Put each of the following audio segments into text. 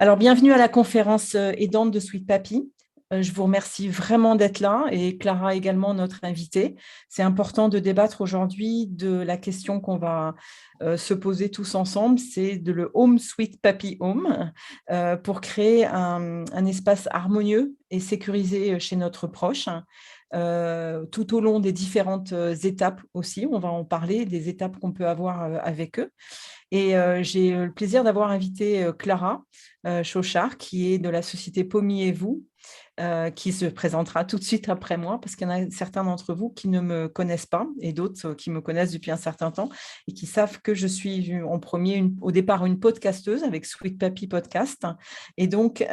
Alors, bienvenue à la conférence aidante de Sweet Papy. Je vous remercie vraiment d'être là et Clara également, notre invitée. C'est important de débattre aujourd'hui de la question qu'on va se poser tous ensemble, c'est de le Home Sweet Papy Home pour créer un espace harmonieux et sécurisé chez notre proche. Tout au long des différentes étapes aussi, on va en parler, des étapes qu'on peut avoir avec eux. Et j'ai le plaisir d'avoir invité Clara Chauchard, qui est de la société Pommier et vous, qui se présentera tout de suite après moi, parce qu'il y en a certains d'entre vous qui ne me connaissent pas et d'autres qui me connaissent depuis un certain temps et qui savent que je suis en premier, au départ, une podcasteuse avec Sweet Papy Podcast. Et donc,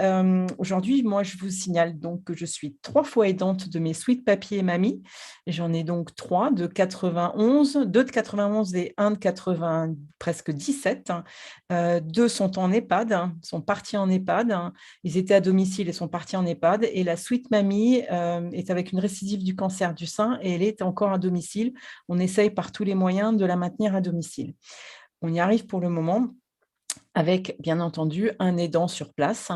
aujourd'hui, moi, je vous signale donc que je suis 3 fois aidante de mes Sweet Papy et Mamie. J'en ai donc 3 de 91, 2 de 91 et 1 de 80, presque 17. 2 sont en EHPAD, sont partis en EHPAD. Ils étaient à domicile et sont partis en EHPAD. Et la Sweet Mamie est avec une récidive du cancer du sein et elle est encore à domicile. On essaye par tous les moyens de la maintenir à domicile. On y arrive pour le moment avec, bien entendu, un aidant sur place,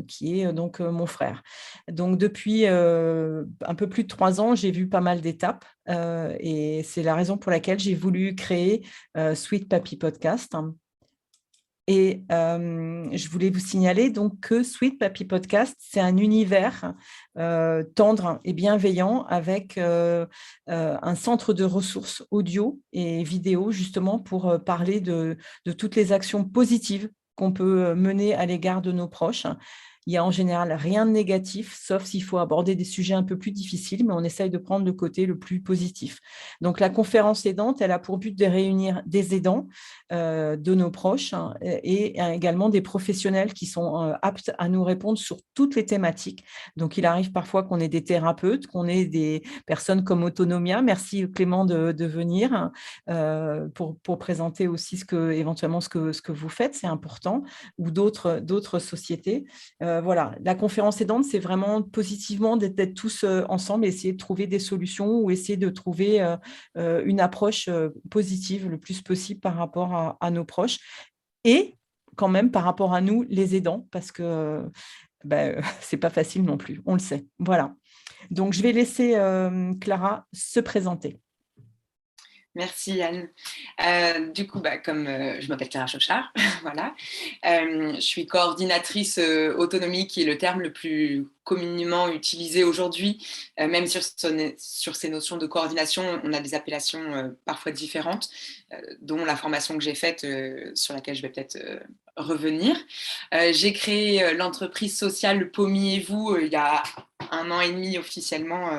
qui est donc mon frère. Donc, depuis un peu plus de 3 ans, j'ai vu pas mal d'étapes et c'est la raison pour laquelle j'ai voulu créer Sweet Papy Podcast. Et je voulais vous signaler donc que Sweet Papy Podcast, c'est un univers tendre et bienveillant avec un centre de ressources audio et vidéo justement pour parler de toutes les actions positives qu'on peut mener à l'égard de nos proches. Il n'y a en général rien de négatif, sauf s'il faut aborder des sujets un peu plus difficiles, mais on essaye de prendre le côté le plus positif. Donc, la conférence aidante, elle a pour but de réunir des aidants de nos proches et également des professionnels qui sont aptes à nous répondre sur toutes les thématiques. Donc, il arrive parfois qu'on ait des thérapeutes, qu'on ait des personnes comme Autonomia. Merci Clément de venir pour présenter aussi éventuellement ce que vous faites, c'est important, ou d'autres sociétés. Voilà, la conférence aidante, c'est vraiment positivement d'être tous ensemble, essayer de trouver des solutions ou essayer de trouver une approche positive le plus possible par rapport à nos proches et quand même par rapport à nous, les aidants, parce que c'est pas facile non plus, on le sait. Voilà. Donc, je vais laisser Clara se présenter. Merci Anne. Du coup, comme je m'appelle Clara Chauchard, voilà. Je suis coordinatrice autonomie, qui est le terme le plus communément utilisé aujourd'hui. Même sur ces notions de coordination, on a des appellations parfois différentes, dont la formation que j'ai faite, sur laquelle je vais peut-être revenir. J'ai créé l'entreprise sociale Pommier et vous il y a 1 an et demi officiellement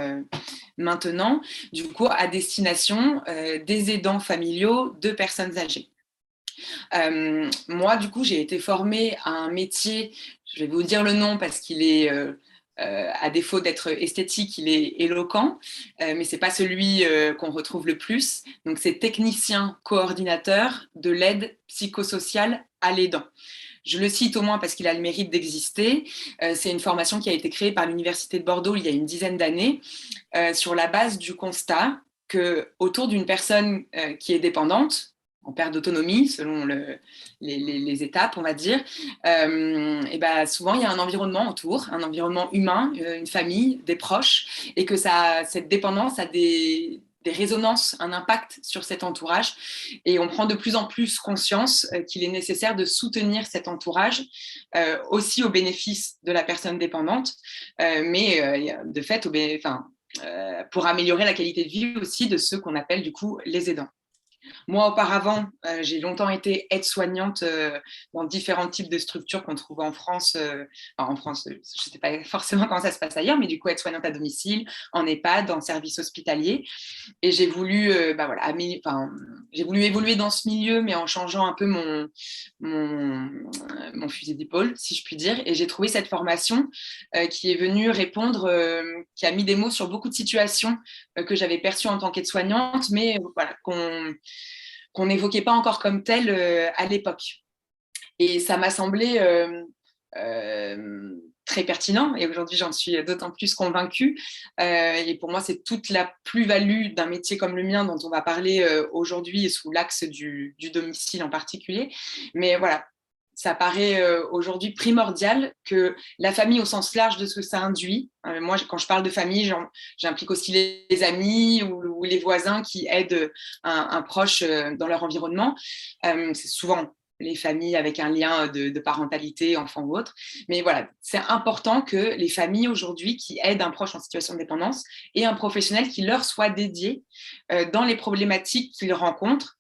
maintenant, du coup à destination des aidants familiaux de personnes âgées. Moi, du coup, j'ai été formée à un métier, je vais vous dire le nom parce qu'il est, à défaut d'être esthétique, il est éloquent, mais ce n'est pas celui qu'on retrouve le plus. Donc, c'est technicien coordinateur de l'aide psychosociale à l'aidant. Je le cite au moins parce qu'il a le mérite d'exister. C'est une formation qui a été créée par l'Université de Bordeaux il y a une dizaine d'années, sur la base du constat qu'autour d'une personne qui est dépendante, en perte d'autonomie, selon les étapes, on va dire, souvent il y a un environnement autour, un environnement humain, une famille, des proches, et que cette dépendance a des résonances, un impact sur cet entourage. Et on prend de plus en plus conscience qu'il est nécessaire de soutenir cet entourage, aussi au bénéfice de la personne dépendante, mais de fait, pour améliorer la qualité de vie aussi de ceux qu'on appelle du coup les aidants. Moi, auparavant, j'ai longtemps été aide-soignante dans différents types de structures qu'on trouve en France. En France, je ne sais pas forcément comment ça se passe ailleurs, mais du coup, aide-soignante à domicile, en EHPAD, en service hospitalier. Et j'ai voulu, j'ai voulu évoluer dans ce milieu, mais en changeant un peu mon fusil d'épaule, si je puis dire. Et j'ai trouvé cette formation qui est venue répondre, qui a mis des mots sur beaucoup de situations que j'avais perçues en tant qu'aide-soignante, mais voilà, qu'on n'évoquait pas encore comme telle à l'époque. Et ça m'a semblé très pertinent, et aujourd'hui j'en suis d'autant plus convaincue. Et pour moi, c'est toute la plus-value d'un métier comme le mien dont on va parler aujourd'hui sous l'axe du domicile en particulier. Mais voilà, ça paraît aujourd'hui primordial que la famille au sens large de ce que ça induit. Moi, quand je parle de famille, j'implique aussi les amis ou les voisins qui aident un proche dans leur environnement. C'est souvent les familles avec un lien de parentalité, enfant ou autre. Mais voilà, c'est important que les familles aujourd'hui qui aident un proche en situation de dépendance aient un professionnel qui leur soit dédié dans les problématiques qu'ils rencontrent,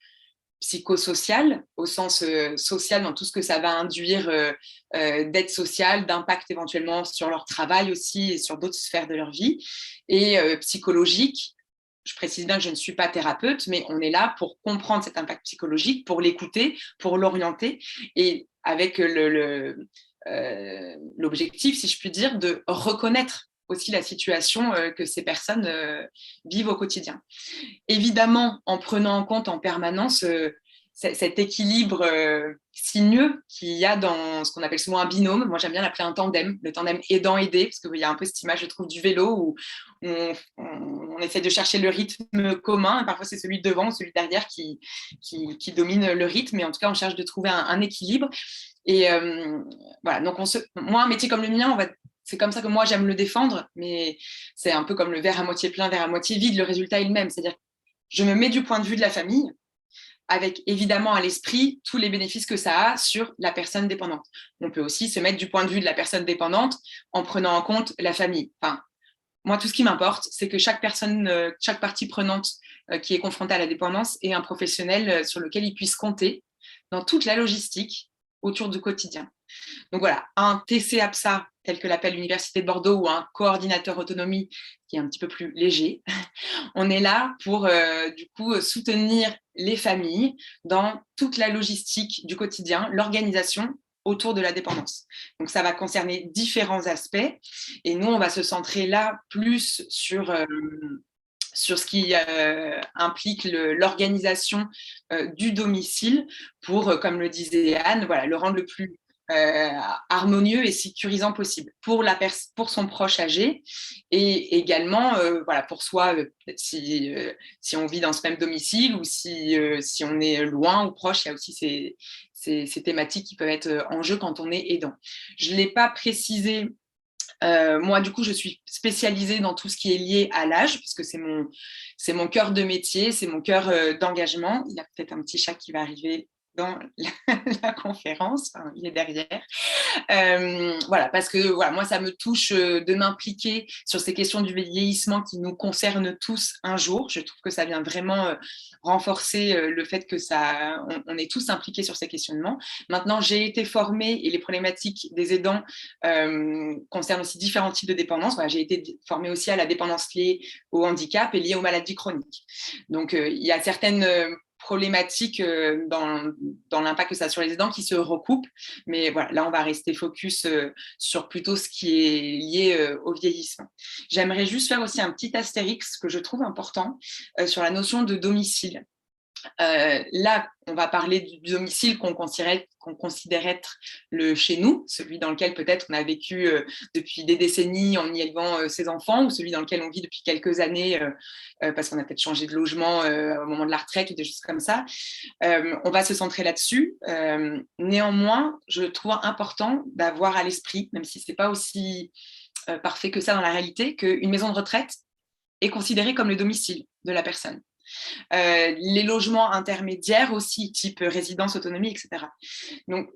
psychosocial, au sens social, dans tout ce que ça va induire d'aide sociale, d'impact éventuellement sur leur travail aussi et sur d'autres sphères de leur vie, et psychologique. Je précise bien que je ne suis pas thérapeute, mais on est là pour comprendre cet impact psychologique, pour l'écouter, pour l'orienter, et avec l'objectif, si je puis dire, de reconnaître aussi la situation que ces personnes vivent au quotidien. Évidemment, en prenant en compte en permanence cet équilibre sinueux qu'il y a dans ce qu'on appelle souvent un binôme. Moi, j'aime bien l'appeler un tandem, le tandem aidant-aidé, parce qu'il y a un peu cette image, je trouve, du vélo où on essaie de chercher le rythme commun, et parfois c'est celui de devant ou celui derrière qui domine le rythme, mais en tout cas, on cherche de trouver un équilibre. Et voilà, donc moi, un métier comme le mien, c'est comme ça que moi, j'aime le défendre, mais c'est un peu comme le verre à moitié plein, verre à moitié vide, le résultat est le même. C'est-à-dire que je me mets du point de vue de la famille, avec évidemment à l'esprit tous les bénéfices que ça a sur la personne dépendante. On peut aussi se mettre du point de vue de la personne dépendante en prenant en compte la famille. Enfin, moi, tout ce qui m'importe, c'est que chaque personne, chaque partie prenante qui est confrontée à la dépendance ait un professionnel sur lequel il puisse compter dans toute la logistique autour du quotidien. Donc voilà, un TC-APSA, tel que l'appelle l'Université de Bordeaux, ou un coordinateur autonomie qui est un petit peu plus léger, on est là pour du coup soutenir les familles dans toute la logistique du quotidien, l'organisation autour de la dépendance. Donc ça va concerner différents aspects, et nous on va se centrer là plus sur ce qui implique l'organisation du domicile pour, comme le disait Anne, voilà, le rendre le plus harmonieux et sécurisant possible pour son proche âgé, et également voilà, pour soi, si on vit dans ce même domicile ou si on est loin ou proche. Il y a aussi ces thématiques qui peuvent être en jeu quand on est aidant. Je ne l'ai pas précisé. Moi, du coup, je suis spécialisée dans tout ce qui est lié à l'âge, puisque c'est mon cœur de métier, c'est mon cœur d'engagement. Il y a peut-être un petit chat qui va arriver dans la conférence, enfin, il est derrière. Voilà, parce que voilà, moi, ça me touche de m'impliquer sur ces questions du vieillissement qui nous concernent tous un jour. Je trouve que ça vient vraiment renforcer le fait que on est tous impliqués sur ces questionnements. Maintenant, j'ai été formée, et les problématiques des aidants concernent aussi différents types de dépendance. Voilà, j'ai été formée aussi à la dépendance liée au handicap et liée aux maladies chroniques. Donc, il y a certaines problématiques dans l'impact que ça a sur les aidants qui se recoupent. Mais voilà, là, on va rester focus sur plutôt ce qui est lié au vieillissement. J'aimerais juste faire aussi un petit astérix que je trouve important sur la notion de domicile. Là, on va parler du domicile qu'on considère être le chez nous, celui dans lequel peut-être on a vécu depuis des décennies en y élevant ses enfants, ou celui dans lequel on vit depuis quelques années parce qu'on a peut-être changé de logement au moment de la retraite ou des choses comme ça. On va se centrer là-dessus. Néanmoins, je trouve important d'avoir à l'esprit, même si ce n'est pas aussi parfait que ça dans la réalité, qu'une maison de retraite est considérée comme le domicile de la personne. Les logements intermédiaires aussi, type résidence, autonomie, etc. Donc,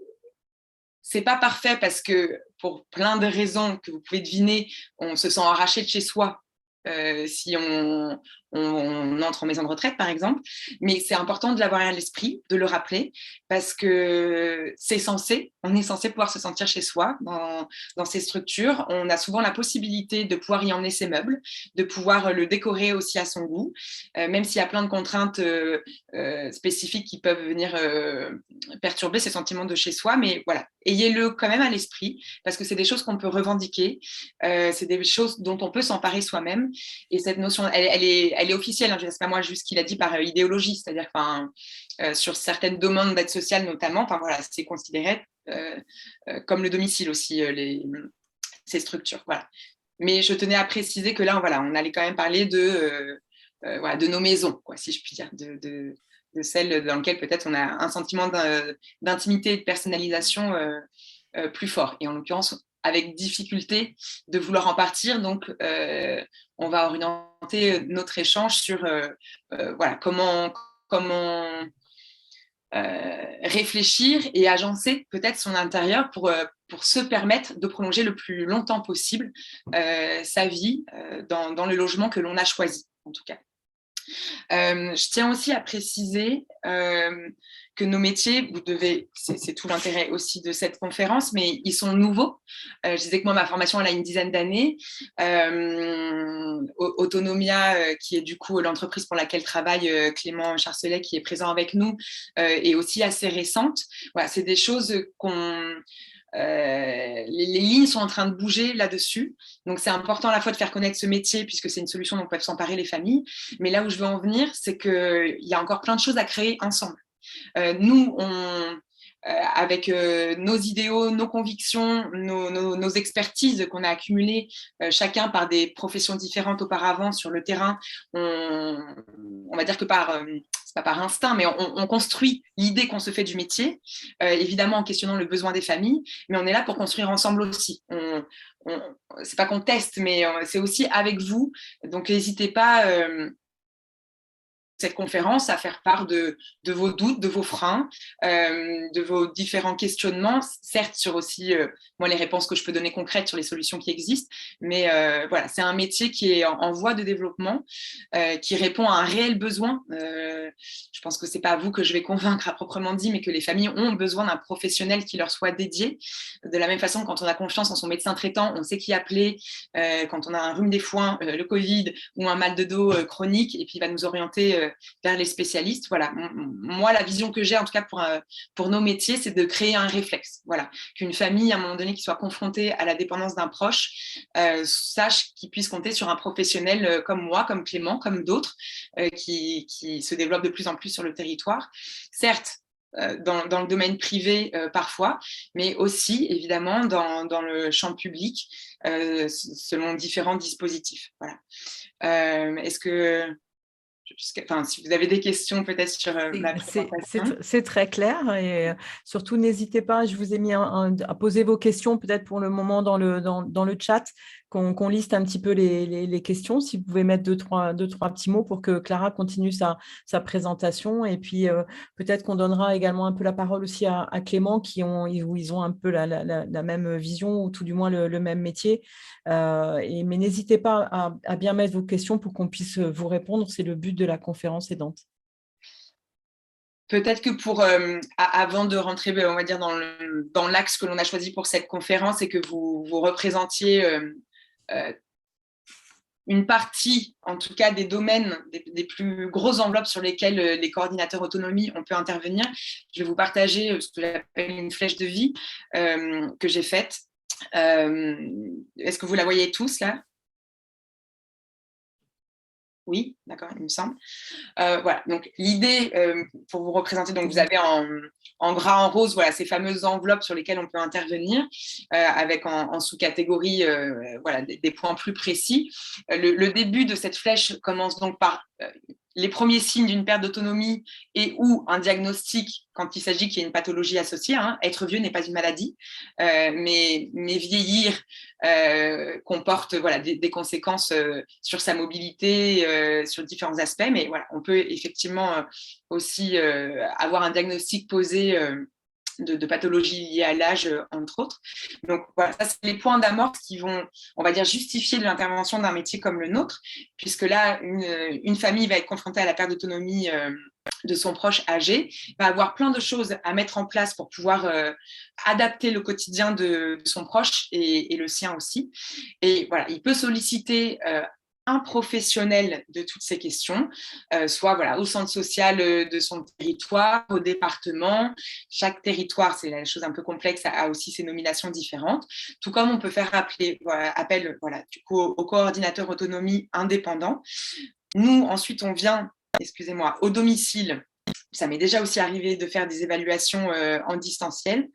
c'est pas parfait parce que pour plein de raisons que vous pouvez deviner, on se sent arraché de chez soi si on entre en maison de retraite, par exemple. Mais c'est important de l'avoir à l'esprit, de le rappeler, parce que on est censé pouvoir se sentir chez soi dans ces structures. On a souvent la possibilité de pouvoir y emmener ses meubles, de pouvoir le décorer aussi à son goût, même s'il y a plein de contraintes spécifiques qui peuvent venir perturber ces sentiments de chez soi. Mais voilà, ayez-le quand même à l'esprit, parce que c'est des choses qu'on peut revendiquer, c'est des choses dont on peut s'emparer soi-même. Et cette notion, elle est officielle, hein, je ne sais pas moi juste qu'il a dit par idéologie, c'est-à-dire que sur certaines demandes d'aide sociale notamment, voilà, c'est considéré comme le domicile aussi, ces structures. Voilà. Mais je tenais à préciser que là, voilà, on allait quand même parler voilà, de nos maisons, quoi, si je puis dire, de celles dans lesquelles peut-être on a un sentiment d'intimité et de personnalisation plus fort. Et en l'occurrence, avec difficulté de vouloir en partir. Donc, on va orienter notre échange sur voilà, comment réfléchir et agencer peut-être son intérieur pour se permettre de prolonger le plus longtemps possible sa vie dans le logement que l'on a choisi, en tout cas. Je tiens aussi à préciser que nos métiers, c'est tout l'intérêt aussi de cette conférence, mais ils sont nouveaux. Je disais que moi, ma formation, elle a une dizaine d'années. Autonomia, qui est du coup l'entreprise pour laquelle travaille Clément Charcelet, qui est présent avec nous, est aussi assez récente. Voilà, c'est des choses les lignes sont en train de bouger là-dessus. Donc, c'est important à la fois de faire connaître ce métier, puisque c'est une solution dont peuvent s'emparer les familles. Mais là où je veux en venir, c'est qu'il y a encore plein de choses à créer ensemble. Nous, avec nos idéaux, nos convictions, nos expertises qu'on a accumulées, chacun par des professions différentes auparavant sur le terrain, on va dire que c'est pas par instinct, mais on construit l'idée qu'on se fait du métier, évidemment en questionnant le besoin des familles, mais on est là pour construire ensemble aussi. C'est pas qu'on teste, mais c'est aussi avec vous. Donc n'hésitez pas cette conférence à faire part de vos doutes, de vos freins, de vos différents questionnements, certes sur aussi moi les réponses que je peux donner concrètes sur les solutions qui existent, mais voilà, c'est un métier qui est en voie de développement, qui répond à un réel besoin. Je pense que c'est pas vous que je vais convaincre à proprement dit, mais que les familles ont besoin d'un professionnel qui leur soit dédié. De la même façon, quand on a confiance en son médecin traitant, on sait qui appeler quand on a un rhume des foins, le Covid ou un mal de dos chronique, et puis il va nous orienter vers les spécialistes. Voilà, moi, la vision que j'ai, en tout cas pour nos métiers, c'est de créer un réflexe. Voilà, qu'une famille, à un moment donné, qui soit confrontée à la dépendance d'un proche, sache qu'il puisse compter sur un professionnel comme moi, comme Clément, comme d'autres, qui se développent de plus en plus sur le territoire. Certes, dans le domaine privé parfois, mais aussi, évidemment, dans le champ public, selon différents dispositifs. Voilà. Est-ce que... Enfin, si vous avez des questions peut-être sur ma présentation. C'est très clair et surtout n'hésitez pas, je vous ai mis à poser vos questions peut-être pour le moment dans le chat, qu'on liste un petit peu les questions. Si vous pouvez mettre deux, trois petits mots pour que Clara continue sa présentation, et puis peut-être qu'on donnera également un peu la parole aussi à Clément où ils ont un peu la même vision ou tout du moins le même métier. Mais n'hésitez pas à bien mettre vos questions pour qu'on puisse vous répondre. C'est le but de la conférence aidante. Peut-être que avant de rentrer, on va dire, dans l'axe que l'on a choisi pour cette conférence, et que vous représentiez une partie, en tout cas, des domaines, des plus grosses enveloppes sur lesquelles les coordinateurs autonomie, on peut intervenir, je vais vous partager ce que j'appelle une flèche de vie que j'ai faite. Est-ce que vous la voyez tous, là ? Oui, d'accord, il me semble. Voilà, donc l'idée, pour vous représenter, donc vous avez en gras, en rose, voilà, ces fameuses enveloppes sur lesquelles on peut intervenir, avec en sous-catégorie voilà, des points plus précis. Le début de cette flèche commence donc par les premiers signes d'une perte d'autonomie et ou un diagnostic quand il s'agit qu'il y ait une pathologie associée. Hein. Être vieux n'est pas une maladie, mais vieillir comporte voilà, des conséquences sur sa mobilité, sur différents aspects. Mais voilà, on peut effectivement aussi avoir un diagnostic posé de pathologies liées à l'âge, entre autres. Donc voilà, ça, c'est les points d'amorce qui vont, on va dire, justifier de l'intervention d'un métier comme le nôtre, puisque là, une famille va être confrontée à la perte d'autonomie de son proche âgé, va avoir plein de choses à mettre en place pour pouvoir adapter le quotidien de son proche et le sien aussi. Et voilà, il peut solliciter un professionnel de toutes ces questions, soit voilà, au centre social de son territoire, au département. Chaque territoire, c'est la chose un peu complexe, a aussi ses nominations différentes. Tout comme on peut faire appel voilà, du coup, au coordinateur autonomie indépendant. Nous, ensuite, on vient, excusez-moi, au domicile. Ça m'est déjà aussi arrivé de faire des évaluations en distanciel.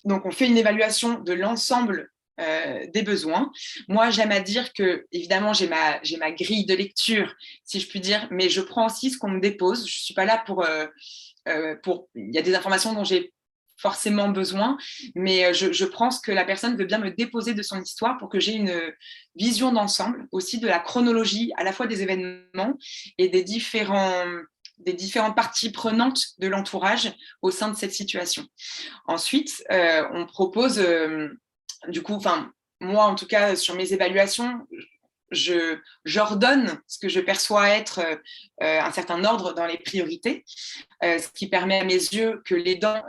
Donc, on fait une évaluation de l'ensemble des besoins. Moi, j'aime à dire que, évidemment, j'ai ma grille de lecture, si je puis dire, mais je prends aussi ce qu'on me dépose. Je ne suis pas là il y a des informations dont j'ai forcément besoin, mais je prends ce que la personne veut bien me déposer de son histoire pour que j'ai une vision d'ensemble aussi de la chronologie, à la fois des événements et des différentes parties prenantes de l'entourage au sein de cette situation. Ensuite, on propose, du coup, moi en tout cas, sur mes évaluations, j'ordonne ce que je perçois être un certain ordre dans les priorités, ce qui permet à mes yeux que l'aidant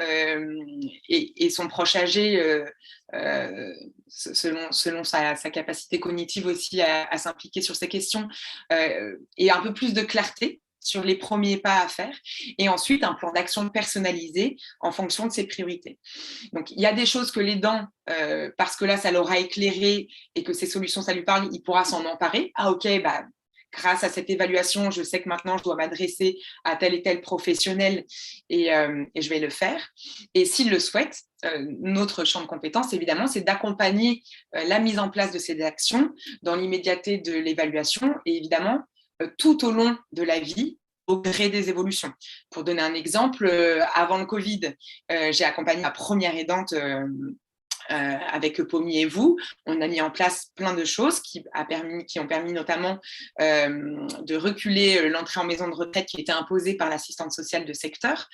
et son proche âgé, selon sa capacité cognitive aussi à s'impliquer sur ces questions, ait un peu plus de clarté sur les premiers pas à faire, et ensuite un plan d'action personnalisé en fonction de ses priorités. Donc, il y a des choses que l'aidant, parce que là, ça l'aura éclairé et que ces solutions, ça lui parle, il pourra s'en emparer. Ah, ok, grâce à cette évaluation, je sais que maintenant, je dois m'adresser à tel et tel professionnel et je vais le faire. Et s'il le souhaite, notre champ de compétences, évidemment, c'est d'accompagner la mise en place de ces actions dans l'immédiateté de l'évaluation et évidemment, tout au long de la vie, au gré des évolutions. Pour donner un exemple, avant le Covid, j'ai accompagné ma première aidante avec Pommy et vous. On a mis en place plein de choses qui ont permis notamment de reculer l'entrée en maison de retraite qui était imposée par l'assistante sociale de secteur.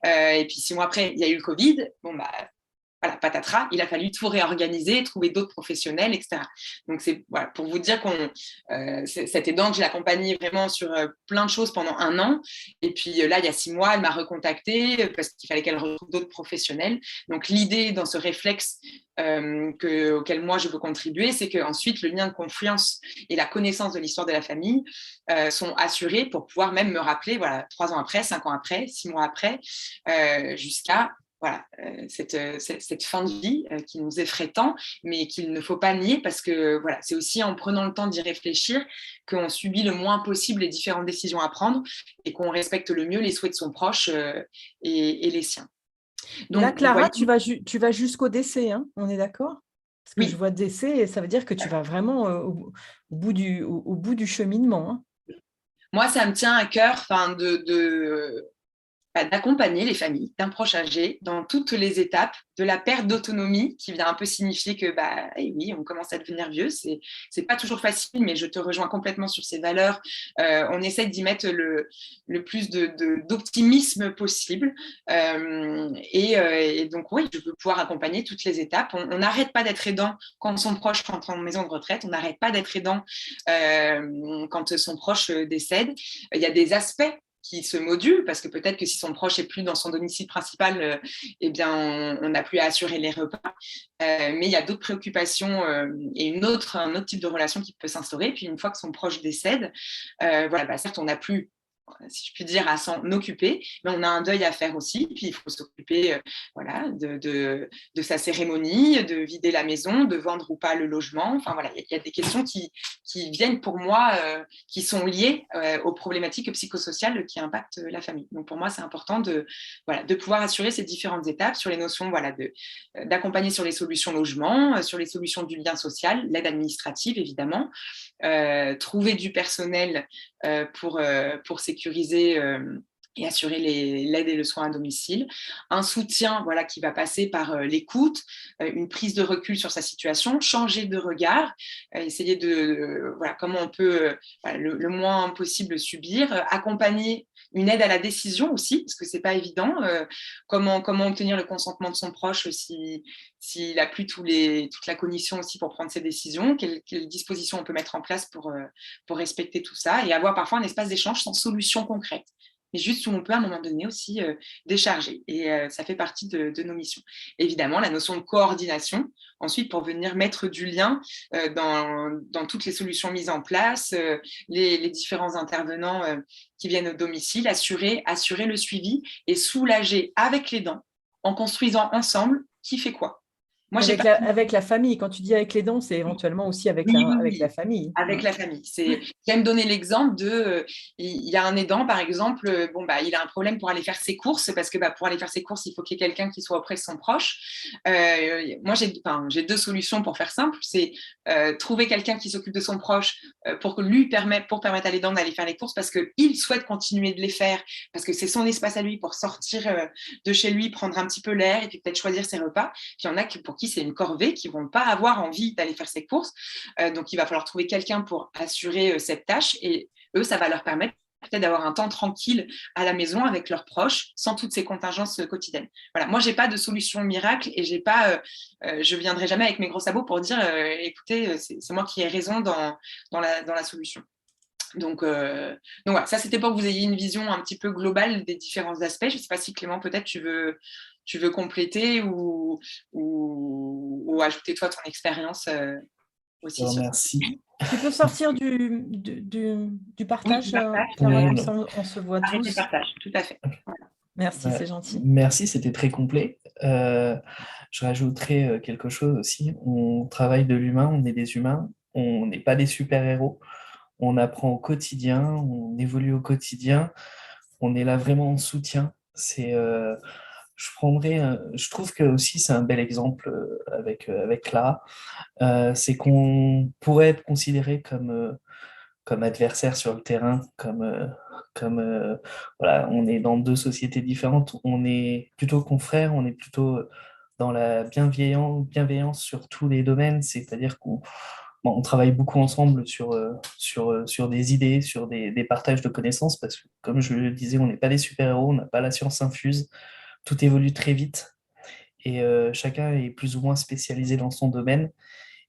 Et puis 6 mois après, il y a eu le Covid. Voilà, patatras, il a fallu tout réorganiser, trouver d'autres professionnels, etc. Donc, c'est pour vous dire cette aidante, je l'ai accompagnée vraiment sur plein de choses pendant 1 an. Et puis là, il y a 6 mois, elle m'a recontactée parce qu'il fallait qu'elle retrouve d'autres professionnels. Donc, l'idée dans ce réflexe auquel moi, je peux contribuer, c'est qu'ensuite, le lien de confiance et la connaissance de l'histoire de la famille sont assurés pour pouvoir même me rappeler, 3 ans après, 5 ans après, 6 mois après, jusqu'à cette fin de vie qui nous effraie tant, mais qu'il ne faut pas nier parce que c'est aussi en prenant le temps d'y réfléchir qu'on subit le moins possible les différentes décisions à prendre et qu'on respecte le mieux les souhaits de son proche et les siens. Donc, là, Clara, tu vas jusqu'au décès, hein, on est d'accord? Parce que oui. Je vois décès et ça veut dire que tu vas vraiment au bout du cheminement. Hein. Moi, ça me tient à cœur d'accompagner les familles d'un proche âgé dans toutes les étapes de la perte d'autonomie qui vient un peu signifier que oui, on commence à devenir vieux, c'est pas toujours facile, mais je te rejoins complètement sur ces valeurs. On essaie d'y mettre le plus d'optimisme possible et donc oui, je veux pouvoir accompagner toutes les étapes. On n'arrête pas d'être aidant quand son proche rentre en maison de retraite, on n'arrête pas d'être aidant quand son proche décède. Il y a des aspects qui se module, parce que peut-être que si son proche n'est plus dans son domicile principal, eh bien, on n'a plus à assurer les repas. Mais il y a d'autres préoccupations et un autre type de relation qui peut s'instaurer. Puis une fois que son proche décède, certes, on n'a plus, si je puis dire, à s'en occuper, mais on a un deuil à faire aussi, puis il faut s'occuper de sa cérémonie, de vider la maison, de vendre ou pas le logement, il y a des questions qui viennent pour moi, qui sont liées aux problématiques psychosociales qui impactent la famille. Donc pour moi, c'est important de pouvoir assurer ces différentes étapes sur les notions d'accompagner sur les solutions logement, sur les solutions du lien social, l'aide administrative évidemment, trouver du personnel pour sécuriser et assurer l'aide et le soin à domicile. Un soutien qui va passer par l'écoute, une prise de recul sur sa situation, changer de regard, essayer de comment on peut le moins possible subir, accompagner une aide à la décision aussi, parce que ce n'est pas évident. Comment obtenir le consentement de son proche s'il n'a plus toute la cognition aussi pour prendre ses décisions, quelles dispositions on peut mettre en place pour respecter tout ça, et avoir parfois un espace d'échange sans solution concrète, mais juste où on peut à un moment donné aussi décharger. Et ça fait partie de nos missions. Évidemment, la notion de coordination, ensuite pour venir mettre du lien dans toutes les solutions mises en place, les différents intervenants qui viennent au domicile, assurer le suivi et soulager avec l'aidant en construisant ensemble qui fait quoi. Moi, j'ai pas... Avec la famille, quand tu dis avec les dons, c'est éventuellement aussi avec avec la famille. Avec la famille. J'aime donner l'exemple de, il y a un aidant, par exemple, il a un problème pour aller faire ses courses, parce que pour aller faire ses courses, il faut qu'il y ait quelqu'un qui soit auprès de son proche. Moi, j'ai deux solutions pour faire simple. C'est trouver quelqu'un qui s'occupe de son proche pour permettre à l'aidant d'aller faire les courses, parce qu'il souhaite continuer de les faire, parce que c'est son espace à lui pour sortir de chez lui, prendre un petit peu l'air et puis peut-être choisir ses repas. Puis il y en a pour qui c'est une corvée, qui ne vont pas avoir envie d'aller faire ses courses. Donc, il va falloir trouver quelqu'un pour assurer cette tâche. Et eux, ça va leur permettre peut-être d'avoir un temps tranquille à la maison avec leurs proches, sans toutes ces contingences quotidiennes. Voilà. Moi, je n'ai pas de solution miracle et je ne viendrai jamais avec mes gros sabots pour dire écoutez, c'est moi qui ai raison dans la solution. Donc voilà, ça, c'était pour que vous ayez une vision un petit peu globale des différents aspects. Je ne sais pas si Clément, peut-être tu veux compléter ou ajouter toi ton expérience aussi. Merci. Tu peux sortir du partage, Clara, comme ça on se voit tous. Partage, tout à fait. Voilà. Merci, c'est gentil. Merci, c'était très complet. Je rajouterai quelque chose aussi. On travaille de l'humain, on est des humains, on n'est pas des super-héros. On apprend au quotidien, on évolue au quotidien, on est là vraiment en soutien. Je trouve que aussi c'est un bel exemple avec Clara. C'est qu'on pourrait être considéré comme adversaire sur le terrain, voilà, on est dans deux sociétés différentes, on est plutôt confrères, on est plutôt dans la bienveillance sur tous les domaines, c'est-à-dire qu'on travaille beaucoup ensemble sur des idées, sur des partages de connaissances, parce que comme je le disais, on n'est pas des super-héros, on n'a pas la science infuse, tout évolue très vite et chacun est plus ou moins spécialisé dans son domaine.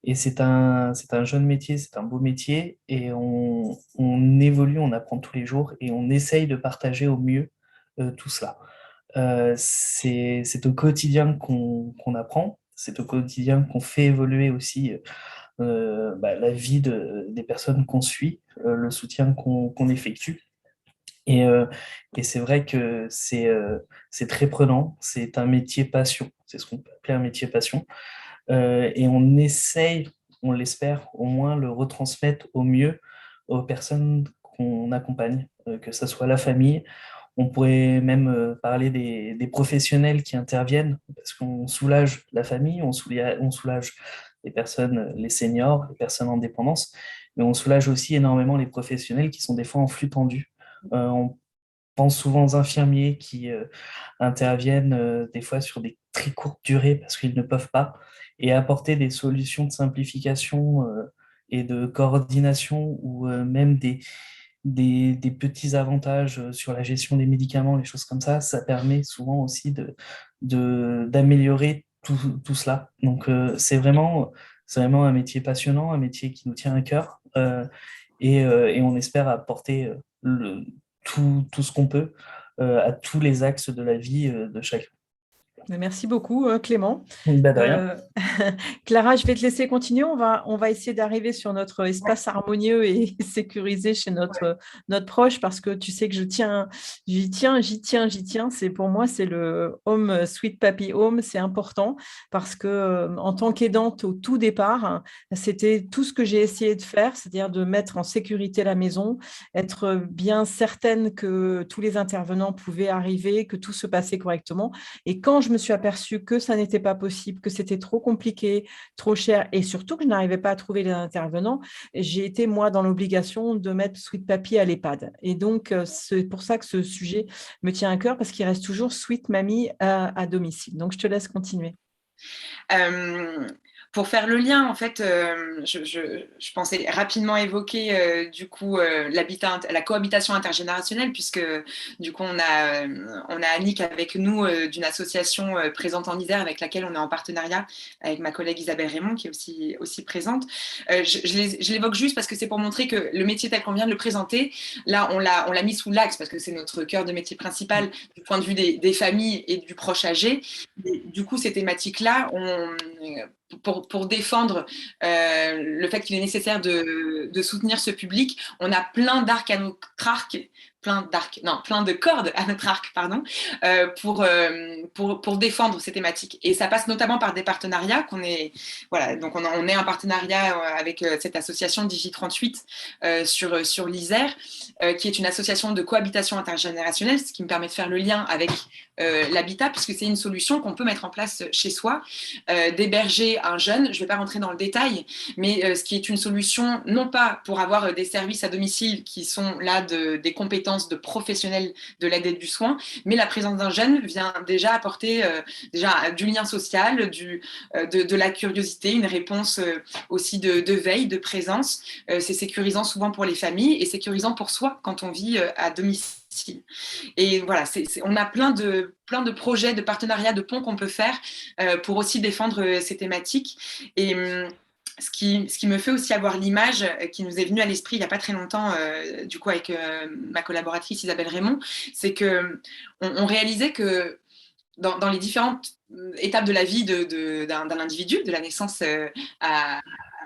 Et c'est un jeune métier, c'est un beau métier, et on évolue, on apprend tous les jours, et on essaye de partager au mieux tout cela. C'est au quotidien qu'on apprend, c'est au quotidien qu'on fait évoluer aussi la vie des personnes qu'on suit, le soutien qu'on effectue. Et c'est vrai que c'est très prenant, c'est un métier passion, c'est ce qu'on peut appeler un métier passion. Et on essaye, on l'espère, au moins le retransmettre au mieux aux personnes qu'on accompagne, que ce soit la famille. On pourrait même parler des professionnels qui interviennent, parce qu'on soulage la famille, on soulage les personnes, les seniors, les personnes en dépendance, mais on soulage aussi énormément les professionnels qui sont des fois en flux tendu. On pense souvent aux infirmiers qui interviennent des fois sur des très courtes durées parce qu'ils ne peuvent pas, et apporter des solutions de simplification et de coordination, ou même des petits avantages sur la gestion des médicaments, les choses comme ça permet souvent aussi d'améliorer tout cela. Donc c'est vraiment un métier passionnant, un métier qui nous tient à cœur, et on espère apporter tout ce qu'on peut à tous les axes de la vie de chacun. Merci beaucoup, Clément. Bah, de rien. Clara, je vais te laisser continuer. On va essayer d'arriver sur notre espace harmonieux et sécurisé chez notre proche, parce que tu sais que j'y tiens. Pour moi, c'est le home, Sweet Papi Home. C'est important parce que en tant qu'aidante au tout départ, c'était tout ce que j'ai essayé de faire, c'est-à-dire de mettre en sécurité la maison, être bien certaine que tous les intervenants pouvaient arriver, que tout se passait correctement. Et quand je me suis aperçue que ça n'était pas possible, que c'était trop compliqué, trop cher, et surtout que je n'arrivais pas à trouver les intervenants, j'ai été, moi, dans l'obligation de mettre Sweet Papi à l'EHPAD. Et donc, c'est pour ça que ce sujet me tient à cœur, parce qu'il reste toujours Sweet Mamie à domicile. Donc, je te laisse continuer. Pour faire le lien, en fait, je pensais rapidement évoquer du coup la cohabitation intergénérationnelle, puisque du coup on a Annick avec nous d'une association présente en Isère, avec laquelle on est en partenariat avec ma collègue Isabelle Raymond, qui est aussi présente. Je l'évoque juste parce que c'est pour montrer que le métier tel qu'on vient de le présenter, là on l'a mis sous l'axe, parce que c'est notre cœur de métier principal du point de vue des familles et du proche âgé. Et, du coup, ces thématiques-là, pour défendre le fait qu'il est nécessaire de soutenir ce public, on a plein d'arcs à notre arc plein de cordes à notre arc, pardon, pour défendre ces thématiques. Et ça passe notamment par des partenariats voilà, donc on est en partenariat avec cette association Digi38 sur l'Isère, qui est une association de cohabitation intergénérationnelle, ce qui me permet de faire le lien avec l'habitat, puisque c'est une solution qu'on peut mettre en place chez soi, d'héberger un jeune. Je ne vais pas rentrer dans le détail, mais ce qui est une solution, non pas pour avoir des services à domicile qui sont là des compétences de professionnels de l'aide et du soin, mais la présence d'un jeune vient déjà apporter déjà du lien social, de la curiosité, une réponse aussi de veille, de présence. C'est sécurisant souvent pour les familles et sécurisant pour soi quand on vit à domicile. Et voilà, on a plein de projets, de partenariats, de ponts qu'on peut faire pour aussi défendre ces thématiques. Et ce qui me fait aussi avoir l'image qui nous est venue à l'esprit il n'y a pas très longtemps, du coup avec ma collaboratrice Isabelle Raymond, c'est qu'on réalisait que dans les différentes étapes de la vie d'un individu, de la naissance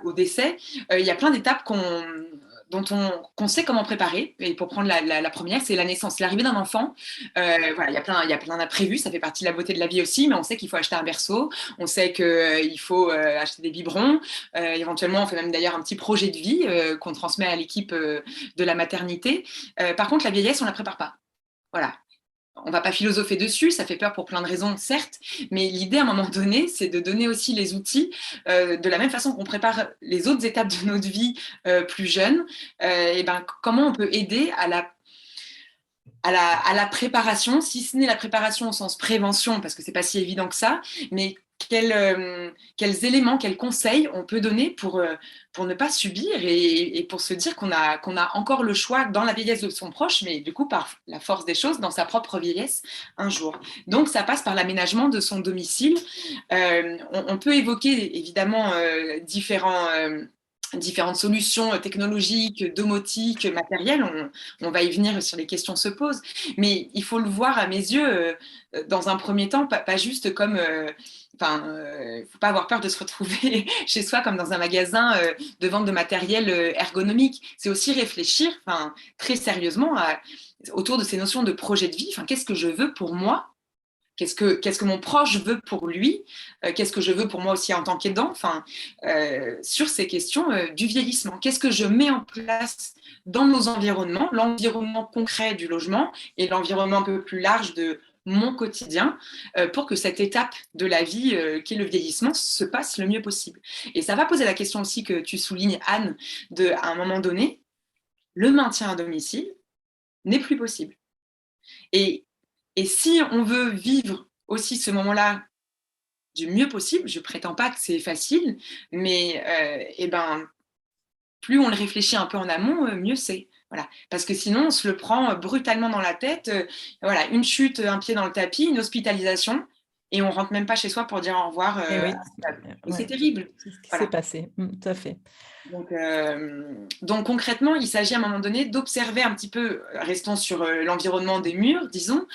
au décès, il y a plein d'étapes qu'on sait comment préparer. Et pour prendre la première, c'est la naissance, c'est l'arrivée d'un enfant. Voilà, il y a plein d'imprévus, ça fait partie de la beauté de la vie aussi, mais on sait qu'il faut acheter un berceau, on sait qu'il faut acheter des biberons, éventuellement on fait même d'ailleurs un petit projet de vie qu'on transmet à l'équipe de la maternité. Par contre, la vieillesse, on ne la prépare pas. Voilà. On ne va pas philosopher dessus, ça fait peur pour plein de raisons, certes, mais l'idée à un moment donné, c'est de donner aussi les outils, de la même façon qu'on prépare les autres étapes de notre vie plus jeunes, et ben, comment on peut aider à la préparation, si ce n'est la préparation au sens prévention, parce que ce n'est pas si évident que ça, mais quels éléments, quels conseils on peut donner pour ne pas subir et pour se dire qu'on a encore le choix dans la vieillesse de son proche, mais du coup, par la force des choses, dans sa propre vieillesse, un jour. Donc, ça passe par l'aménagement de son domicile. On peut évoquer, évidemment, différentes solutions technologiques, domotiques, matérielles. On va y venir si les questions se posent. Mais il faut le voir à mes yeux, dans un premier temps, pas juste comme... il ne faut pas avoir peur de se retrouver chez soi comme dans un magasin de vente de matériel ergonomique. C'est aussi réfléchir très sérieusement autour de ces notions de projet de vie. Qu'est-ce que je veux pour moi ? Qu'est-ce que mon proche veut pour lui ? Qu'est-ce que je veux pour moi aussi en tant qu'aidant ? Sur ces questions du vieillissement. Qu'est-ce que je mets en place dans nos environnements, l'environnement concret du logement et l'environnement un peu plus large de mon quotidien, pour que cette étape de la vie qui est le vieillissement se passe le mieux possible. Et ça va poser la question aussi que tu soulignes, Anne, à un moment donné, le maintien à domicile n'est plus possible. Et si on veut vivre aussi ce moment-là du mieux possible, je ne prétends pas que c'est facile, mais plus on le réfléchit un peu en amont, mieux c'est. Voilà. Parce que sinon, on se le prend brutalement dans la tête. Voilà, une chute, un pied dans le tapis, une hospitalisation, et on ne rentre même pas chez soi pour dire au revoir. Oui, et c'est terrible. C'est ce qui s'est passé, tout à fait. Donc concrètement, il s'agit à un moment donné d'observer un petit peu, restons sur l'environnement des murs, disons,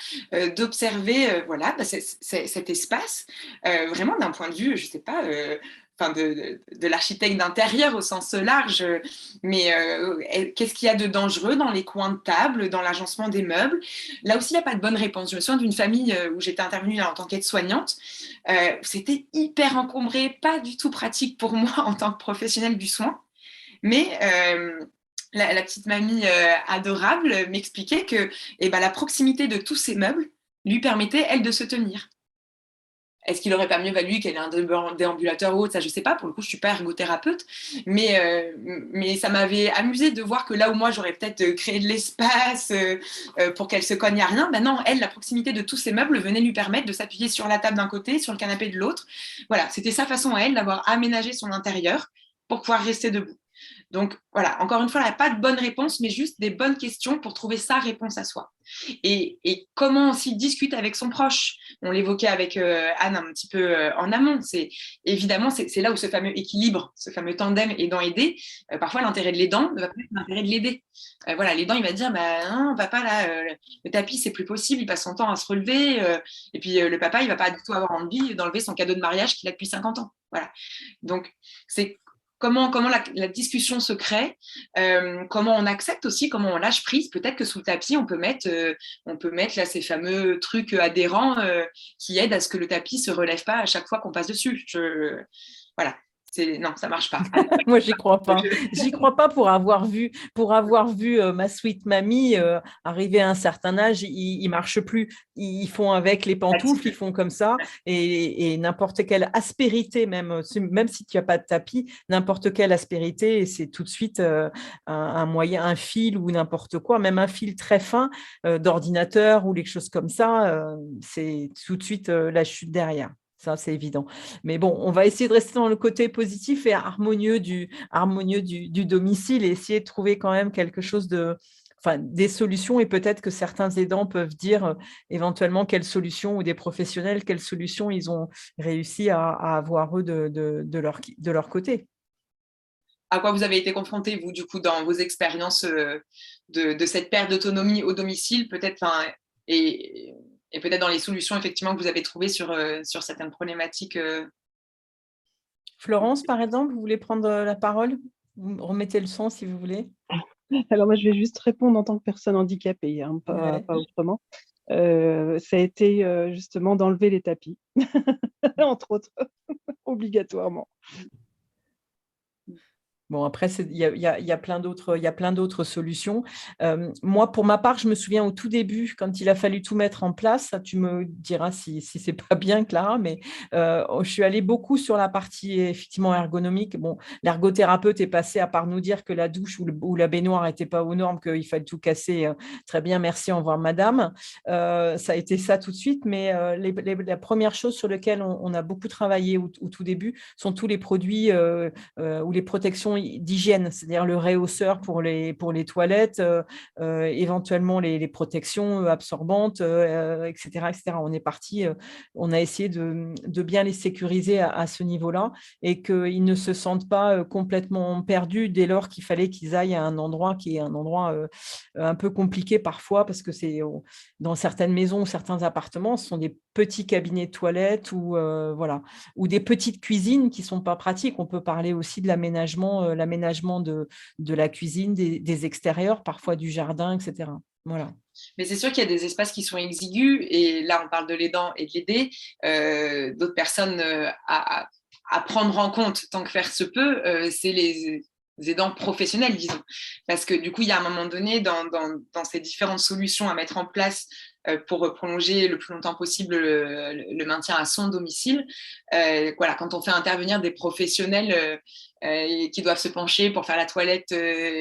d'observer cet espace, vraiment d'un point de vue, je ne sais pas, de l'architecte d'intérieur au sens large, mais qu'est-ce qu'il y a de dangereux dans les coins de table, dans l'agencement des meubles ? Là aussi, il n'y a pas de bonne réponse. Je me souviens d'une famille où j'étais intervenue en tant qu'aide-soignante. C'était hyper encombré, pas du tout pratique pour moi en tant que professionnelle du soin. Mais la petite mamie adorable m'expliquait que la proximité de tous ces meubles lui permettait, elle, de se tenir. Est-ce qu'il n'aurait pas mieux valu qu'elle ait un déambulateur ou autre ? Ça, je ne sais pas. Pour le coup, je ne suis pas ergothérapeute. Mais ça m'avait amusée de voir que là où moi, j'aurais peut-être créé de l'espace pour qu'elle se cogne à rien, non, elle, la proximité de tous ces meubles venait lui permettre de s'appuyer sur la table d'un côté, sur le canapé de l'autre. Voilà, c'était sa façon à elle d'avoir aménagé son intérieur pour pouvoir rester debout. Donc, voilà, encore une fois, il n'y a pas de bonne réponse, mais juste des bonnes questions pour trouver sa réponse à soi. Et comment aussi discuter avec son proche ? On l'évoquait avec Anne un petit peu en amont. Évidemment, c'est là où ce fameux équilibre, ce fameux tandem aidant-aidé, parfois l'intérêt de l'aidant ne va pas être l'intérêt de l'aider. Voilà, l'aidant, il va dire, non, papa, là, le tapis, c'est plus possible, il passe son temps à se relever. Et puis, le papa, il ne va pas du tout avoir envie d'enlever son cadeau de mariage qu'il a depuis 50 ans. Voilà. Donc, c'est comment la discussion se crée, comment on accepte aussi, comment on lâche prise. Peut-être que sous le tapis, on peut mettre là ces fameux trucs adhérents qui aident à ce que le tapis se relève pas à chaque fois qu'on passe dessus. Voilà. Non, ça marche pas. Moi, j'y crois pas. J'y crois pas pour avoir vu ma sweet mamie arriver à un certain âge, ils marchent plus. Ils font avec les pantoufles, ils font comme ça. Et n'importe quelle aspérité, même si tu n'as pas de tapis, n'importe quelle aspérité, et c'est tout de suite un moyen, un fil ou n'importe quoi, même un fil très fin d'ordinateur ou les choses comme ça, c'est tout de suite la chute derrière. Ça, c'est évident. Mais bon, on va essayer de rester dans le côté positif et harmonieux du domicile et essayer de trouver quand même quelque chose des solutions, et peut-être que certains aidants peuvent dire éventuellement quelles solutions, ou des professionnels, quelles solutions ils ont réussi à avoir eux de leur côté. À quoi vous avez été confrontés, vous, du coup, dans vos expériences de cette perte d'autonomie au domicile, peut-être, et peut-être dans les solutions effectivement que vous avez trouvées sur certaines problématiques. Florence, par exemple, vous voulez prendre la parole? Vous remettez le son si vous voulez. Alors moi, je vais juste répondre en tant que personne handicapée, hein, pas autrement. Ça a été justement d'enlever les tapis, entre autres, obligatoirement. Bon, après, il y a plein d'autres solutions. Moi, pour ma part, je me souviens au tout début, quand il a fallu tout mettre en place, tu me diras si c'est pas bien, Clara, mais je suis allée beaucoup sur la partie effectivement ergonomique. Bon, l'ergothérapeute est passé, à part nous dire que la douche ou la baignoire n'était pas aux normes, qu'il fallait tout casser. Très bien, merci, au revoir, madame. Ça a été ça tout de suite, mais la première chose sur laquelle on a beaucoup travaillé au tout début sont tous les produits ou les protections d'hygiène, c'est-à-dire le réhausseur pour les toilettes, éventuellement les protections absorbantes, etc., etc. On est parti, on a essayé de bien les sécuriser à ce niveau-là, et qu'ils ne se sentent pas complètement perdus dès lors qu'il fallait qu'ils aillent à un endroit qui est un endroit un peu compliqué parfois, parce que c'est dans certaines maisons ou certains appartements, ce sont des petits cabinets de toilettes ou des petites cuisines qui ne sont pas pratiques. On peut parler aussi de l'aménagement de la cuisine, des extérieurs, parfois du jardin, etc. Voilà. Mais c'est sûr qu'il y a des espaces qui sont exigus, et là on parle de l'aidant et de l'aider, d'autres personnes à prendre en compte tant que faire se peut, c'est les aidants professionnels, disons. Parce que du coup, il y a un moment donné, dans ces différentes solutions à mettre en place pour prolonger le plus longtemps possible le maintien à son domicile, quand on fait intervenir des professionnels qui doivent se pencher pour faire la toilette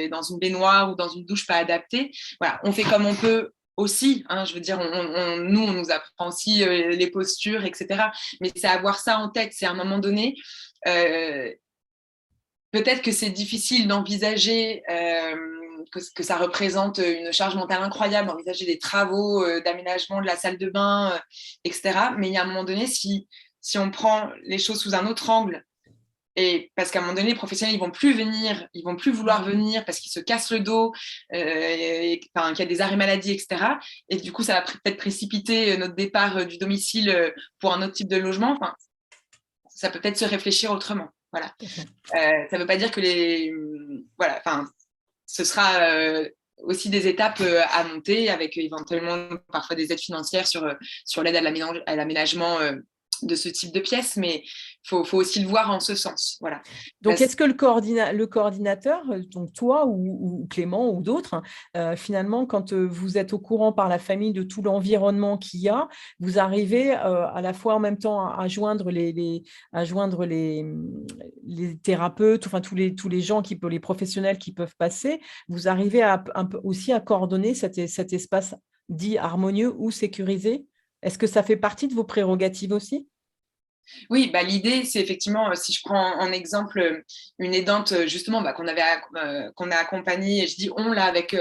dans une baignoire ou dans une douche pas adaptée, voilà, on fait comme on peut aussi, hein, je veux dire, nous, on nous apprend aussi les postures, etc. Mais c'est avoir ça en tête, c'est à un moment donné, peut-être que c'est difficile d'envisager que ça représente une charge mentale incroyable, d'envisager des travaux d'aménagement de la salle de bain, etc. Mais il y a un moment donné, si on prend les choses sous un autre angle, et parce qu'à un moment donné, les professionnels, ils vont plus vouloir venir parce qu'ils se cassent le dos, qu'il y a des arrêts maladie, etc. Et du coup, ça va peut-être précipiter notre départ du domicile pour un autre type de logement. Enfin, ça peut peut-être se réfléchir autrement. Voilà. Ça ne veut pas dire que ce sera aussi des étapes à monter, avec éventuellement parfois des aides financières sur l'aide à l'aménagement de ce type de pièces, mais il faut aussi le voir en ce sens. Voilà. Donc, est-ce que le coordinateur, donc toi ou Clément ou d'autres, finalement, quand vous êtes au courant par la famille de tout l'environnement qu'il y a, vous arrivez à la fois en même temps à joindre les thérapeutes, enfin tous les gens les professionnels qui peuvent passer, vous arrivez aussi à coordonner cet espace dit harmonieux ou sécurisé? Est-ce que ça fait partie de vos prérogatives aussi? Oui, l'idée, c'est effectivement, si je prends en exemple une aidante justement qu'on a accompagnée, et je dis on là avec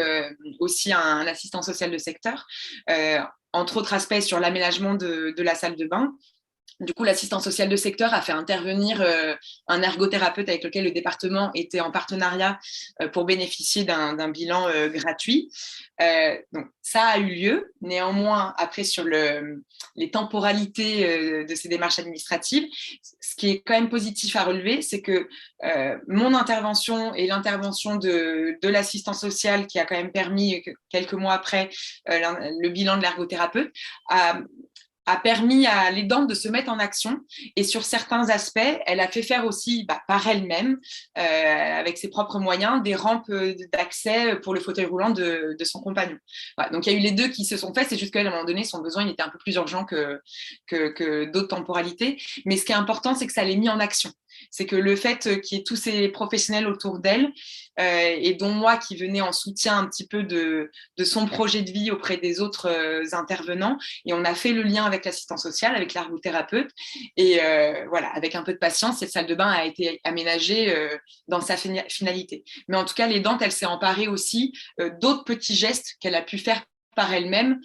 aussi un assistant social de secteur, entre autres aspects sur l'aménagement de la salle de bain. Du coup, l'assistant social de secteur a fait intervenir un ergothérapeute avec lequel le département était en partenariat pour bénéficier d'un bilan gratuit. Donc, ça a eu lieu. Néanmoins, après, sur les temporalités de ces démarches administratives, ce qui est quand même positif à relever, c'est que mon intervention et l'intervention de l'assistant social, qui a quand même permis, quelques mois après, le bilan de l'ergothérapeute, a permis à l'aidante de se mettre en action. Et sur certains aspects, elle a fait faire aussi par elle-même, avec ses propres moyens, des rampes d'accès pour le fauteuil roulant de son compagnon. Voilà, donc il y a eu les deux qui se sont faits, c'est juste qu'à un moment donné, son besoin il était un peu plus urgent que d'autres temporalités. Mais ce qui est important, c'est que ça l'ait mis en action. C'est que le fait qu'il y ait tous ces professionnels autour d'elle, et dont moi qui venais en soutien un petit peu de son projet de vie auprès des autres intervenants, et on a fait le lien avec l'assistance sociale, avec l'ergothérapeute, et voilà, avec un peu de patience, cette salle de bain a été aménagée dans sa finalité. Mais en tout cas, l'aidante, elle s'est emparée aussi d'autres petits gestes qu'elle a pu faire par elle-même,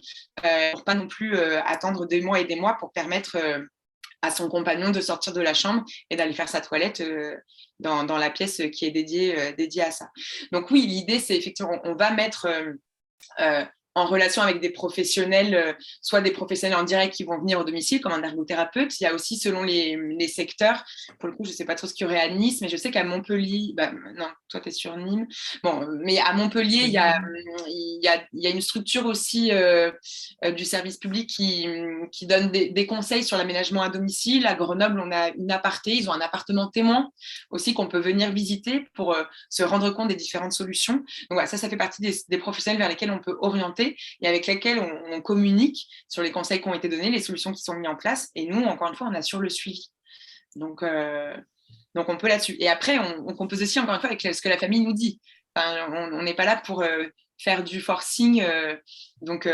pour pas non plus attendre des mois et des mois pour permettre à son compagnon de sortir de la chambre et d'aller faire sa toilette dans la pièce qui est dédiée à ça. Donc oui, l'idée, c'est effectivement, on va mettre en relation avec des professionnels, soit des professionnels en direct qui vont venir au domicile, comme un ergothérapeute. Il y a aussi, selon les secteurs, pour le coup, je ne sais pas trop ce qu'il y aurait à Nice, mais je sais qu'à Montpellier, non, toi, tu es sur Nîmes. Bon, mais à Montpellier, il y a une structure aussi du service public qui donne des conseils sur l'aménagement à domicile. À Grenoble, on a une aparté, ils ont un appartement témoin aussi qu'on peut venir visiter pour se rendre compte des différentes solutions. Donc voilà, ça fait partie des professionnels vers lesquels on peut orienter et avec lesquels on communique sur les conseils qui ont été donnés, les solutions qui sont mises en place. Et nous, encore une fois, on assure le suivi. Donc on peut là-dessus. Et après, on compose aussi, encore une fois, avec ce que la famille nous dit. Enfin, on n'est pas là pour faire du forcing. Donc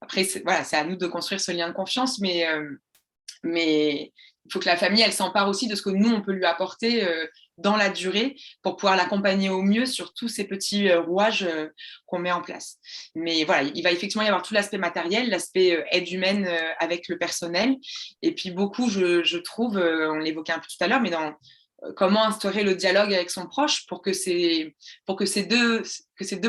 après, c'est à nous de construire ce lien de confiance, mais il faut que la famille, elle s'empare aussi de ce que nous, on peut lui apporter dans la durée pour pouvoir l'accompagner au mieux sur tous ces petits rouages qu'on met en place. Mais voilà, il va effectivement y avoir tout l'aspect matériel, l'aspect aide humaine avec le personnel. Et puis beaucoup, je trouve, on l'évoquait un peu tout à l'heure, mais dans comment instaurer le dialogue avec son proche pour que ces deux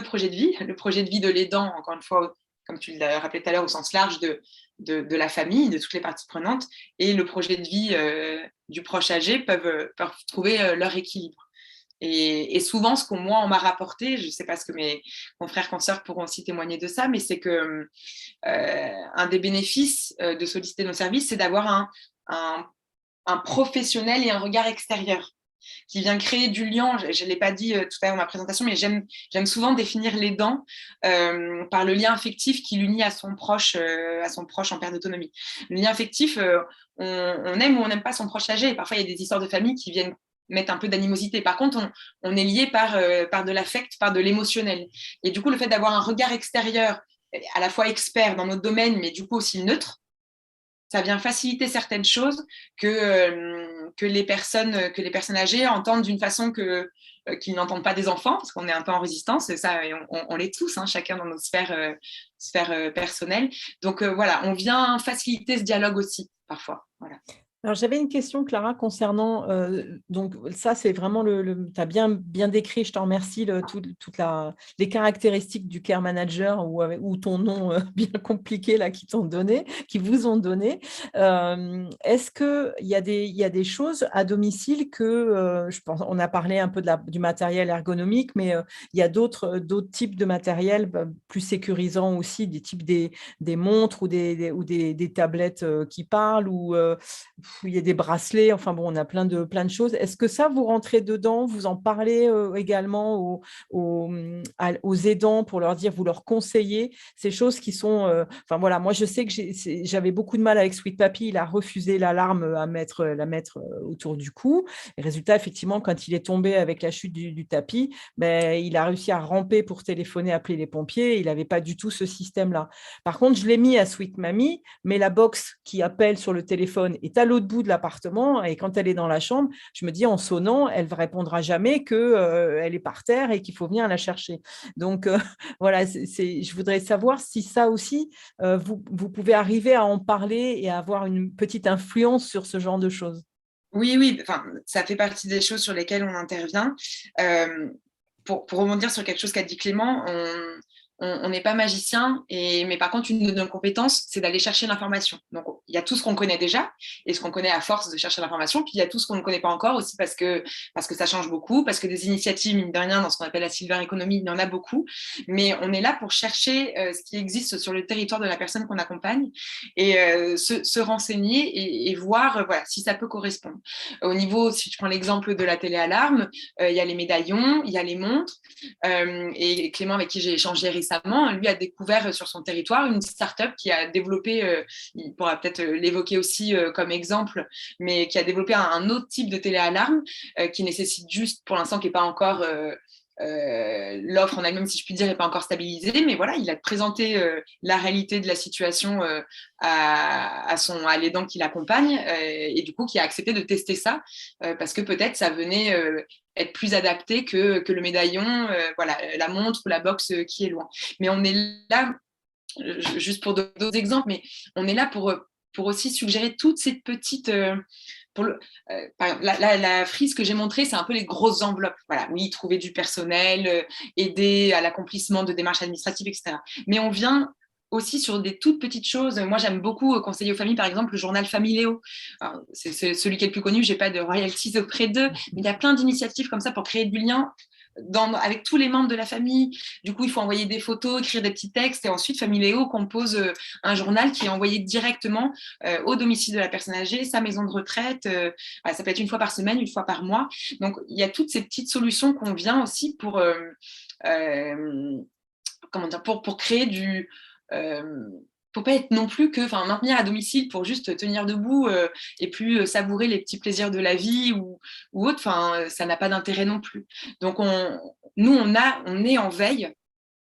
projets de vie, le projet de vie de l'aidant, encore une fois, comme tu l'as rappelé tout à l'heure, au sens large de la famille, de toutes les parties prenantes, et le projet de vie du proche âgé peuvent trouver leur équilibre. Et souvent, ce qu'on on m'a rapporté, je ne sais pas ce que mes confrères, consoeurs pourront aussi témoigner de ça, mais c'est que un des bénéfices de solliciter nos services, c'est d'avoir un professionnel et un regard extérieur qui vient créer du lien. Je ne l'ai pas dit tout à l'heure dans ma présentation, mais j'aime souvent définir l'aidant par le lien affectif qui l'unit à son proche en perte d'autonomie. Le lien affectif, on aime ou on n'aime pas son proche âgé. Parfois, il y a des histoires de famille qui viennent mettre un peu d'animosité. Par contre, on est lié par de l'affect, par de l'émotionnel. Et du coup, le fait d'avoir un regard extérieur, à la fois expert dans notre domaine, mais du coup aussi neutre, ça vient faciliter certaines choses que les personnes âgées entendent d'une façon qu'ils n'entendent pas des enfants, parce qu'on est un peu en résistance, et ça, on l'est tous, hein, chacun dans nos sphères personnelles. Donc voilà, on vient faciliter ce dialogue aussi, parfois. Voilà. Alors, j'avais une question, Clara, concernant, donc ça, c'est vraiment tu as bien décrit, je t'en remercie, toutes les caractéristiques du care manager ou ton nom bien compliqué là, qui vous ont donné. Est-ce qu'il y a des choses à domicile que, je pense, on a parlé un peu du matériel ergonomique, mais il y a d'autres types de matériel plus sécurisants aussi, des types des montres ou des tablettes qui parlent ou il y a des bracelets, enfin bon, on a plein de choses. Est-ce que ça, vous rentrez dedans, vous en parlez également aux aidants pour leur dire, vous leur conseillez ces choses qui sont… enfin voilà, moi je sais que j'avais beaucoup de mal avec Sweet Papy, il a refusé l'alarme la mettre autour du cou. Et résultat, effectivement, quand il est tombé avec la chute du tapis, il a réussi à ramper pour téléphoner, appeler les pompiers. Il n'avait pas du tout ce système-là. Par contre, je l'ai mis à Sweet Mamie, mais la box qui appelle sur le téléphone est à l'autre l'autre bout de l'appartement et quand elle est dans la chambre, je me dis en sonnant, elle ne répondra jamais qu'elle est par terre et qu'il faut venir la chercher. Donc, voilà, je voudrais savoir si ça aussi, vous pouvez arriver à en parler et à avoir une petite influence sur ce genre de choses. Oui, enfin, ça fait partie des choses sur lesquelles on intervient. Pour rebondir sur quelque chose qu'a dit Clément, on n'est pas magicien, mais par contre, une de nos compétences, c'est d'aller chercher l'information. Donc, il y a tout ce qu'on connaît déjà, et ce qu'on connaît à force de chercher l'information, puis il y a tout ce qu'on ne connaît pas encore aussi parce que ça change beaucoup, parce que des initiatives, mine de rien, dans ce qu'on appelle la silver economy, il y en a beaucoup, mais on est là pour chercher ce qui existe sur le territoire de la personne qu'on accompagne, et se renseigner et voir voilà, si ça peut correspondre. Au niveau, si je prends l'exemple de la téléalarme, il y a les médaillons, il y a les montres, et Clément, avec qui j'ai échangé récemment, lui a découvert sur son territoire une start-up qui a développé, il pourra peut-être l'évoquer aussi comme exemple, mais qui a développé un autre type de téléalarme qui nécessite juste, pour l'instant, qui n'est pas encore l'offre en elle-même, si je puis dire, n'est pas encore stabilisée, mais voilà, il a présenté la réalité de la situation à l'aidant qui l'accompagne et du coup qui a accepté de tester ça parce que peut-être ça venait être plus adapté que le médaillon, voilà, la montre ou la box qui est loin. Mais on est là, juste pour d'autres exemples, mais on est là pour aussi suggérer toutes ces petites... par exemple, la frise que j'ai montrée, c'est un peu les grosses enveloppes. Voilà, oui, trouver du personnel, aider à l'accomplissement de démarches administratives, etc. Mais on vient aussi sur des toutes petites choses. Moi, j'aime beaucoup conseiller aux familles, par exemple, le journal Familéo. C'est celui qui est le plus connu, je n'ai pas de royalties auprès d'eux, mais il y a plein d'initiatives comme ça pour créer du lien avec tous les membres de la famille. Du coup, il faut envoyer des photos, écrire des petits textes, et ensuite, Familéo compose un journal qui est envoyé directement au domicile de la personne âgée, sa maison de retraite. Voilà, ça peut être une fois par semaine, une fois par mois. Donc, il y a toutes ces petites solutions qu'on vient aussi pour créer du... pour pas être non plus maintenir à domicile pour juste tenir debout et plus savourer les petits plaisirs de la vie ou autre, ça n'a pas d'intérêt non plus. Donc on est en veille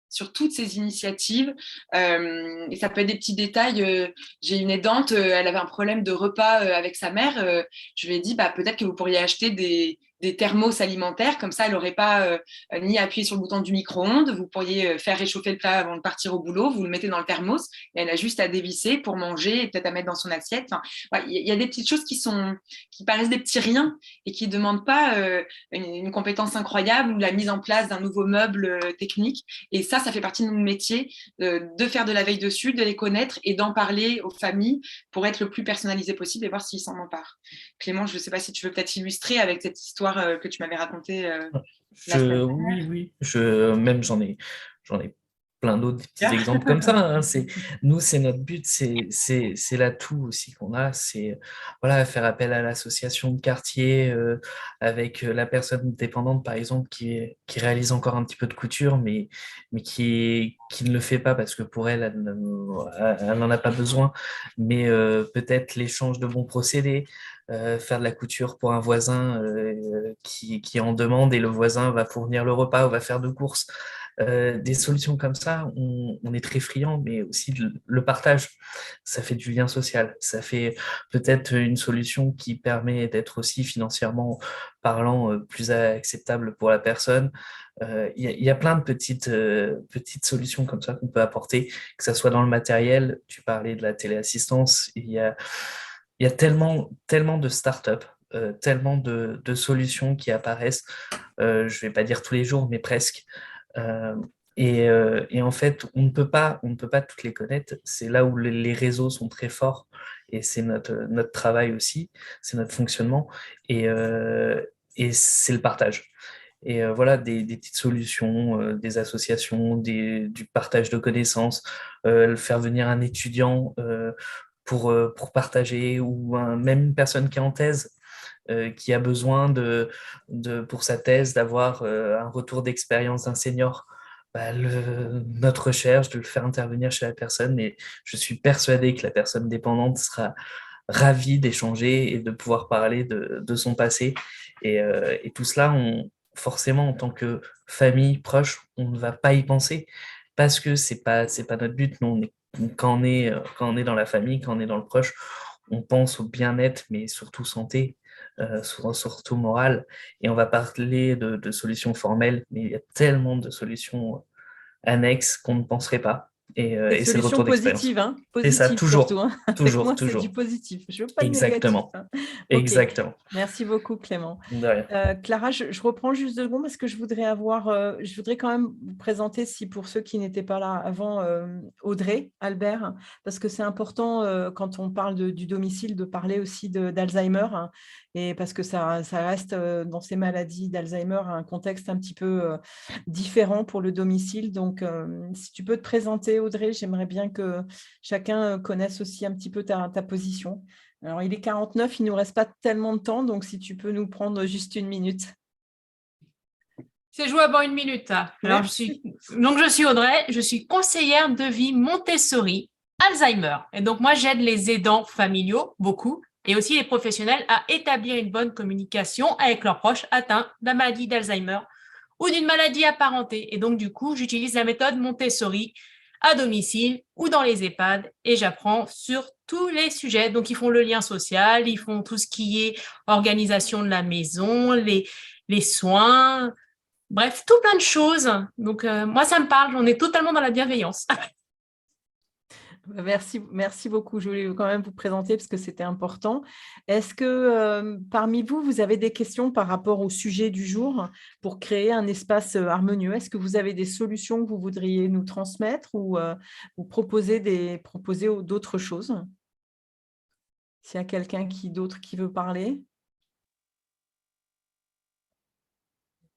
sur toutes ces initiatives et ça peut être des petits détails. J'ai une aidante, elle avait un problème de repas avec sa mère. Je lui ai dit peut-être que vous pourriez acheter des thermos alimentaires, comme ça elle n'aurait pas ni appuyé sur le bouton du micro-ondes, vous pourriez faire réchauffer le plat avant de partir au boulot, vous le mettez dans le thermos et elle a juste à dévisser pour manger et peut-être à mettre dans son assiette. Il y a des petites choses qui paraissent des petits riens et qui ne demandent pas une compétence incroyable ou la mise en place d'un nouveau meuble technique, et ça fait partie de notre métier, de faire de la veille dessus, de les connaître et d'en parler aux familles pour être le plus personnalisé possible et voir s'ils s'en emparent. Clément, je ne sais pas si tu veux peut-être illustrer avec cette histoire que tu m'avais racontée. Oui, même j'en ai plein d'autres petits exemples comme ça. Hein. C'est notre but, c'est l'atout aussi qu'on a, c'est voilà, faire appel à l'association de quartier avec la personne dépendante, par exemple, qui réalise encore un petit peu de couture, mais qui ne le fait pas parce que pour elle, elle n'en a pas besoin, mais peut-être l'échange de bons procédés. Faire de la couture pour un voisin qui en demande et le voisin va fournir le repas ou va faire de courses. Des solutions comme ça, on est très friand, mais aussi le partage, ça fait du lien social. Ça fait peut-être une solution qui permet d'être aussi financièrement parlant plus acceptable pour la personne. Il y a plein de petites solutions comme ça qu'on peut apporter, que ce soit dans le matériel. Tu parlais de la téléassistance, il y a tellement de startups, tellement de solutions qui apparaissent, je ne vais pas dire tous les jours, mais presque. Euh, et en fait, on ne peut pas toutes les connaître. C'est là où les réseaux sont très forts et c'est notre travail aussi, c'est notre fonctionnement et c'est le partage. Et voilà, des petites solutions, des associations, du partage de connaissances, faire venir un étudiant pour partager ou même une personne qui est en thèse qui a besoin pour sa thèse d'avoir un retour d'expérience d'un senior. Notre recherche, de le faire intervenir chez la personne, et je suis persuadé que la personne dépendante sera ravie d'échanger et de pouvoir parler de son passé. Et tout cela, forcément, en tant que famille proche, on ne va pas y penser parce que c'est pas notre but. Nous, quand on est dans la famille, quand on est dans le proche, on pense au bien-être, mais surtout santé, surtout morale. Et on va parler de solutions formelles, mais il y a tellement de solutions annexes qu'on ne penserait pas. Des Et c'est le solutions retour d'expérience. positives, hein, C'est ça, positives surtout, toujours, hein. Avec toujours, moi, c'est du toujours. positif. Je veux pas de négatif, Exactement, hein. Ok, exactement. merci beaucoup Clément. De rien. Clara, je reprends juste 2 secondes parce que je voudrais quand même vous présenter, si pour ceux qui n'étaient pas là avant, Audrey Albert, parce que c'est important quand on parle du domicile de parler aussi d'Alzheimer, hein, et parce que ça reste dans ces maladies d'Alzheimer un contexte un petit peu différent pour le domicile. Donc, si tu peux te présenter, Audrey, j'aimerais bien que chacun connaisse aussi un petit peu ta position. Alors, il est 49, il ne nous reste pas tellement de temps, donc si tu peux nous prendre juste 1 minute. C'est jouable en 1 minute. Alors, je suis Audrey, je suis conseillère de vie Montessori Alzheimer. Et donc, moi, j'aide les aidants familiaux, beaucoup, et aussi les professionnels à établir une bonne communication avec leurs proches atteints de la maladie d'Alzheimer ou d'une maladie apparentée. Et donc, du coup, j'utilise la méthode Montessori à domicile ou dans les EHPAD et j'apprends sur tous les sujets. Donc, ils font le lien social, ils font tout ce qui est organisation de la maison, les soins, bref, tout plein de choses. Donc, moi, ça me parle. On est totalement dans la bienveillance. Merci beaucoup. Je voulais quand même vous présenter parce que c'était important. Est-ce que parmi vous, vous avez des questions par rapport au sujet du jour pour créer un espace harmonieux? Est-ce que vous avez des solutions que vous voudriez nous transmettre ou vous proposer d'autres choses? S'il y a quelqu'un d'autre qui veut parler.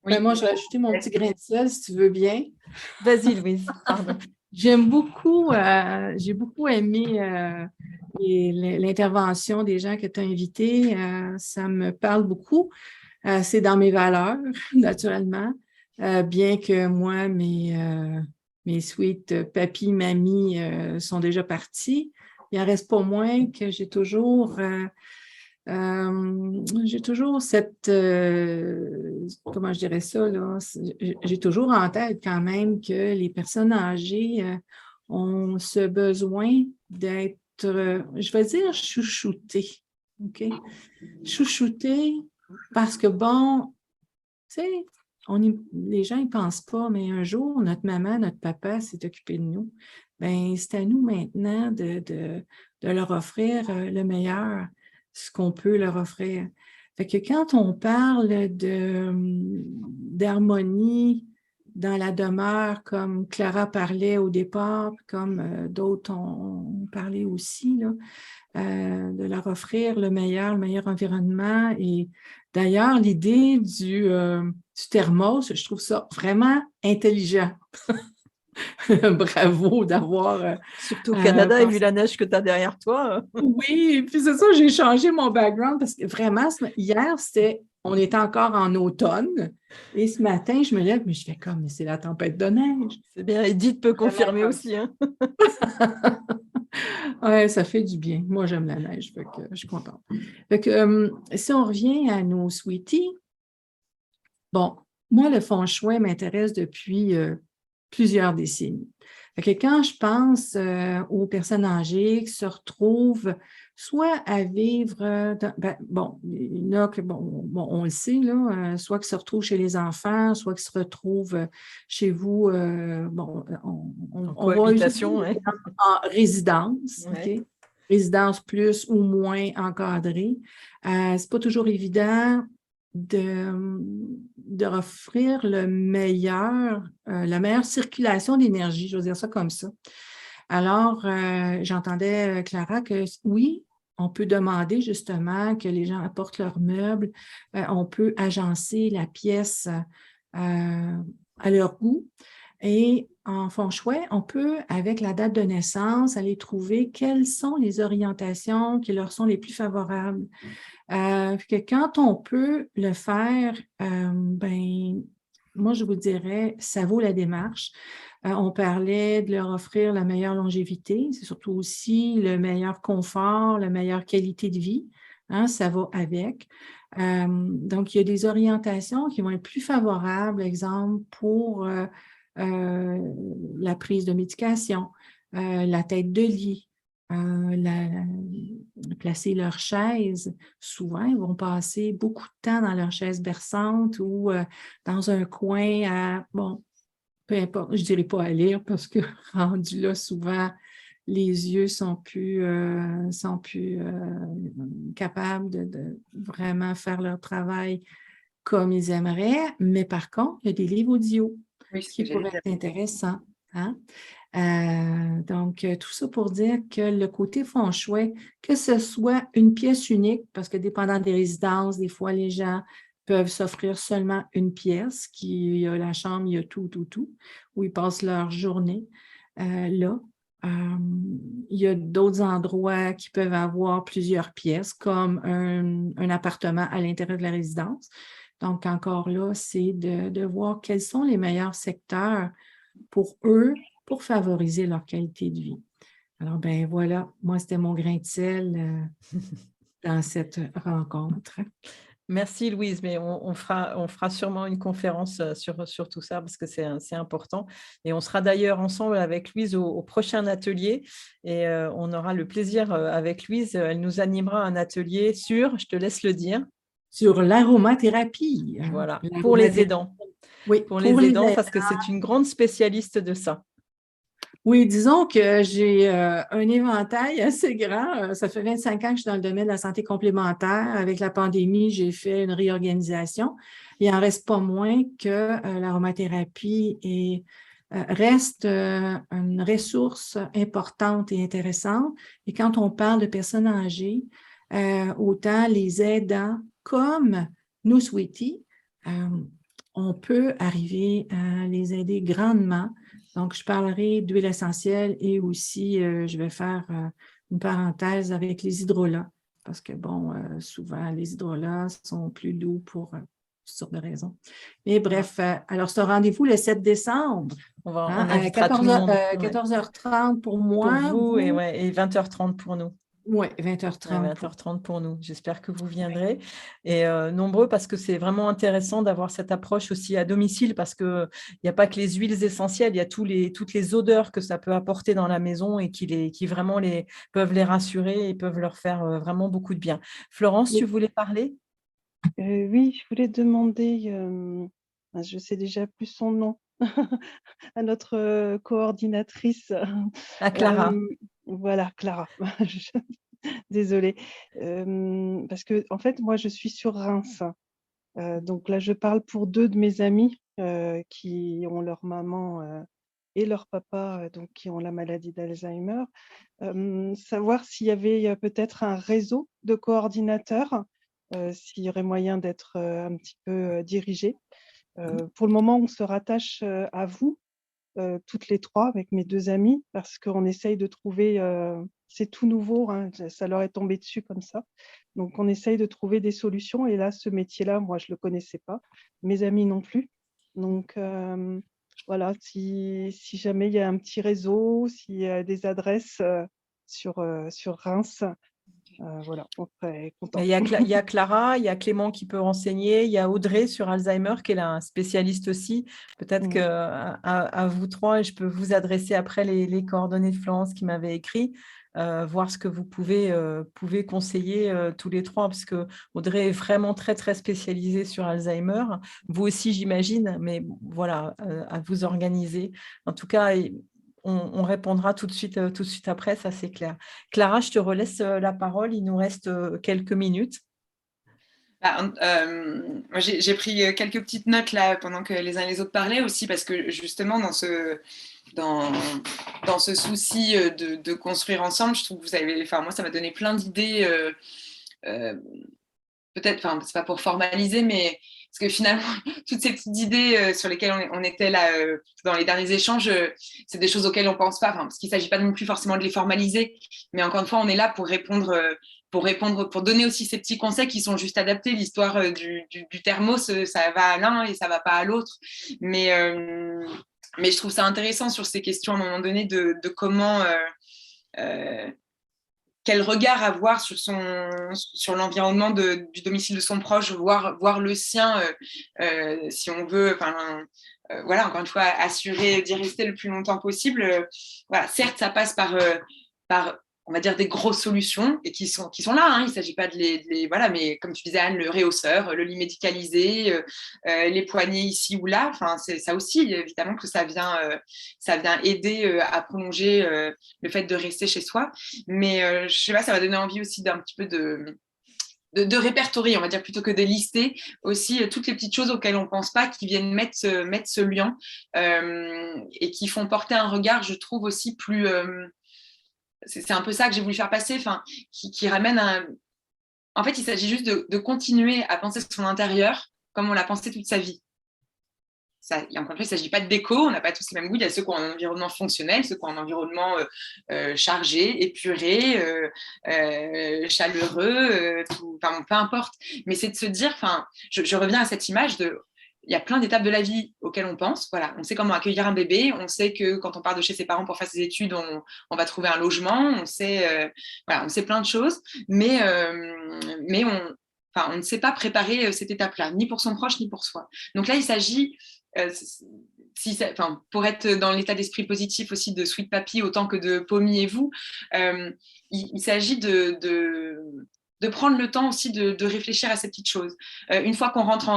Oui. Moi, je vais ajouter mon petit grain de sel, si tu veux bien. Vas-y, Louise, pardon. J'ai beaucoup aimé l'intervention des gens que tu as invités. Ça me parle beaucoup. C'est dans mes valeurs, naturellement. Bien que moi, mes sweet papy, mamie sont déjà partis, il en reste pas moins que j'ai toujours cette, comment je dirais ça, là, j'ai toujours en tête quand même que les personnes âgées ont ce besoin d'être, je vais dire, chouchoutées. OK? Chouchoutées parce que, bon, tu sais, les gens ne pensent pas, mais un jour, notre maman, notre papa s'est occupé de nous. Bien, c'est à nous maintenant de leur offrir le meilleur, ce qu'on peut leur offrir. Fait que quand on parle d'harmonie dans la demeure, comme Clara parlait au départ, comme d'autres ont parlé aussi, là, de leur offrir le meilleur environnement. Et d'ailleurs, l'idée du thermos, je trouve ça vraiment intelligent. Bravo d'avoir... Surtout au Canada, et vu la neige que tu as derrière toi. Oui, puis c'est ça, j'ai changé mon background parce que vraiment, hier, on était encore en automne et ce matin, je me lève, mais je fais comme, mais c'est la tempête de neige. C'est bien, Edith peut confirmer aussi. Hein. Oui, ça fait du bien. Moi, j'aime la neige, fait que je suis contente. Fait que, si on revient à nos sweeties, bon, moi, le feng shui m'intéresse depuis plusieurs décennies. Fait que quand je pense aux personnes âgées qui se retrouvent soit à vivre, il y en a que, on le sait, là, soit qui se retrouvent chez les enfants, soit qui se retrouvent chez vous, on va habitation, ouais. en résidence, ouais. OK? Résidence plus ou moins encadrée. C'est pas toujours évident de offrir la meilleure circulation d'énergie, je veux dire ça comme ça. Alors, j'entendais, Clara, que oui, on peut demander justement que les gens apportent leurs meubles, on peut agencer la pièce à leur goût. Et en feng shui, on peut, avec la date de naissance, aller trouver quelles sont les orientations qui leur sont les plus favorables. Que quand on peut le faire, moi, je vous dirais, ça vaut la démarche. On parlait de leur offrir la meilleure longévité, c'est surtout aussi le meilleur confort, la meilleure qualité de vie. Hein, ça va avec. Donc, il y a des orientations qui vont être plus favorables, exemple, pour la prise de médication, la tête de lit, placer leur chaise. Souvent, ils vont passer beaucoup de temps dans leur chaise berçante ou dans un coin peu importe, je ne dirais pas à lire parce que rendu là, souvent, les yeux sont plus capables de vraiment faire leur travail comme ils aimeraient. Mais par contre, il y a des livres audio qui pourraient être intéressants. Hein? Donc, tout ça pour dire que le côté feng shui, que ce soit une pièce unique, parce que dépendant des résidences, des fois, les gens peuvent s'offrir seulement une pièce, il y a la chambre, il y a tout, où ils passent leur journée là. Il y a d'autres endroits qui peuvent avoir plusieurs pièces, comme un appartement à l'intérieur de la résidence. Donc, encore là, c'est de voir quels sont les meilleurs secteurs pour eux, pour favoriser leur qualité de vie. Alors, ben voilà, moi, c'était mon grain de sel dans cette rencontre. Merci Louise, mais on fera sûrement une conférence sur tout ça parce que c'est important. Et on sera d'ailleurs ensemble avec Louise au prochain atelier et on aura le plaisir avec Louise. Elle nous animera un atelier sur, je te laisse le dire. Sur l'aromathérapie. Voilà, pour les aidants. Oui, pour les aidants parce que c'est une grande spécialiste de ça. Oui, disons que j'ai un éventail assez grand. Ça fait 25 ans que je suis dans le domaine de la santé complémentaire. Avec la pandémie, j'ai fait une réorganisation. Il n'en reste pas moins que l'aromathérapie reste une ressource importante et intéressante. Et quand on parle de personnes âgées, autant les aidants comme nous, Sweety, on peut arriver à les aider grandement. Donc, je parlerai d'huile essentielle et aussi, je vais faire une parenthèse avec les hydrolats parce que, souvent, les hydrolats sont plus doux pour toutes sortes de raisons. Mais bref, alors, c'est un rendez-vous le 7 décembre. On à invitera tout le monde. 14h30 pour moi. Pour vous. Et 20h30 pour nous. Oui, 20h30. 20h30 pour nous. J'espère que vous viendrez. Et nombreux parce que c'est vraiment intéressant d'avoir cette approche aussi à domicile parce qu'il n'y a pas que les huiles essentielles, il y a toutes les odeurs que ça peut apporter dans la maison et qui vraiment peuvent les rassurer et peuvent leur faire vraiment beaucoup de bien. Florence, tu voulais parler? Oui, je voulais demander, je sais déjà plus son nom, à notre coordinatrice. À Clara. Voilà, Clara. Désolée. Parce que, en fait, moi, je suis sur Reims. Donc là, je parle pour 2 de mes amis qui ont leur maman et leur papa, donc qui ont la maladie d'Alzheimer. Savoir s'il y avait peut-être un réseau de coordinateurs, s'il y aurait moyen d'être un petit peu dirigé. Pour le moment, on se rattache à vous, toutes les 3, avec mes 2 amis, parce qu'on essaye de trouver, c'est tout nouveau, hein, ça leur est tombé dessus comme ça. Donc, on essaye de trouver des solutions. Et là, ce métier-là, moi, je ne le connaissais pas. Mes amis non plus. Donc, voilà, si jamais il y a un petit réseau, s'il y a des adresses sur Reims, voilà, on serait content. Il y a Clara, il y a Clément qui peut renseigner, il y a Audrey sur Alzheimer qui est là, un spécialiste aussi. Peut-être qu'à vous 3, je peux vous adresser après les coordonnées de Florence qui m'avait écrit, voir ce que vous pouvez conseiller tous les 3, parce que Audrey est vraiment très, très spécialisée sur Alzheimer. Vous aussi, j'imagine, mais voilà, à vous organiser. En tout cas, on répondra tout de suite après, ça c'est clair. Clara, je te relaisse la parole, il nous reste quelques minutes. Moi, j'ai pris quelques petites notes là pendant que les uns et les autres parlaient aussi, parce que justement dans ce souci de construire ensemble, je trouve que moi ça m'a donné plein d'idées, peut-être, c'est pas pour formaliser, mais parce que finalement, toutes ces petites idées sur lesquelles on était là dans les derniers échanges, c'est des choses auxquelles on ne pense pas, parce qu'il ne s'agit pas non plus forcément de les formaliser, mais encore une fois, on est là pour répondre, pour donner aussi ces petits conseils qui sont juste adaptés. L'histoire du thermos, ça va à l'un et ça ne va pas à l'autre. Mais je trouve ça intéressant sur ces questions à un moment donné de comment... quel regard avoir sur l'environnement du domicile de son proche, voir le sien, si on veut, voilà, encore une fois, assurer d'y rester le plus longtemps possible. Voilà, certes, ça passe par on va dire des grosses solutions et qui sont là. Hein. Il ne s'agit pas de les voilà, mais comme tu disais Anne, le réhausseur, le lit médicalisé, les poignées ici ou là. Enfin, c'est ça aussi évidemment que ça vient aider à prolonger le fait de rester chez soi. Mais je sais pas, ça va donner envie aussi d'un petit peu de répertorier, on va dire, plutôt que de lister aussi toutes les petites choses auxquelles on ne pense pas, qui viennent mettre ce lien et qui font porter un regard, je trouve, aussi plus... c'est un peu ça que j'ai voulu faire passer, qui ramène un... En fait, il s'agit juste de continuer à penser son intérieur comme on l'a pensé toute sa vie. Ça, et encore une fois, il ne s'agit pas de déco, on n'a pas tous les mêmes goûts. Il y a ceux qui ont un environnement fonctionnel, ceux qui ont un environnement chargé, épuré, chaleureux, peu importe. Mais c'est de se dire, je reviens à cette image de... Il y a plein d'étapes de la vie auxquelles on pense. Voilà, on sait comment accueillir un bébé, on sait que quand on part de chez ses parents pour faire ses études, on va trouver un logement, on sait plein de choses, mais on ne sait pas préparer cette étape-là, ni pour son proche, ni pour soi. Donc là, il s'agit... pour être dans l'état d'esprit positif aussi de Sweet Papy autant que de Pommy et vous, il s'agit de prendre le temps aussi de réfléchir à ces petites choses. Une fois qu'on rentre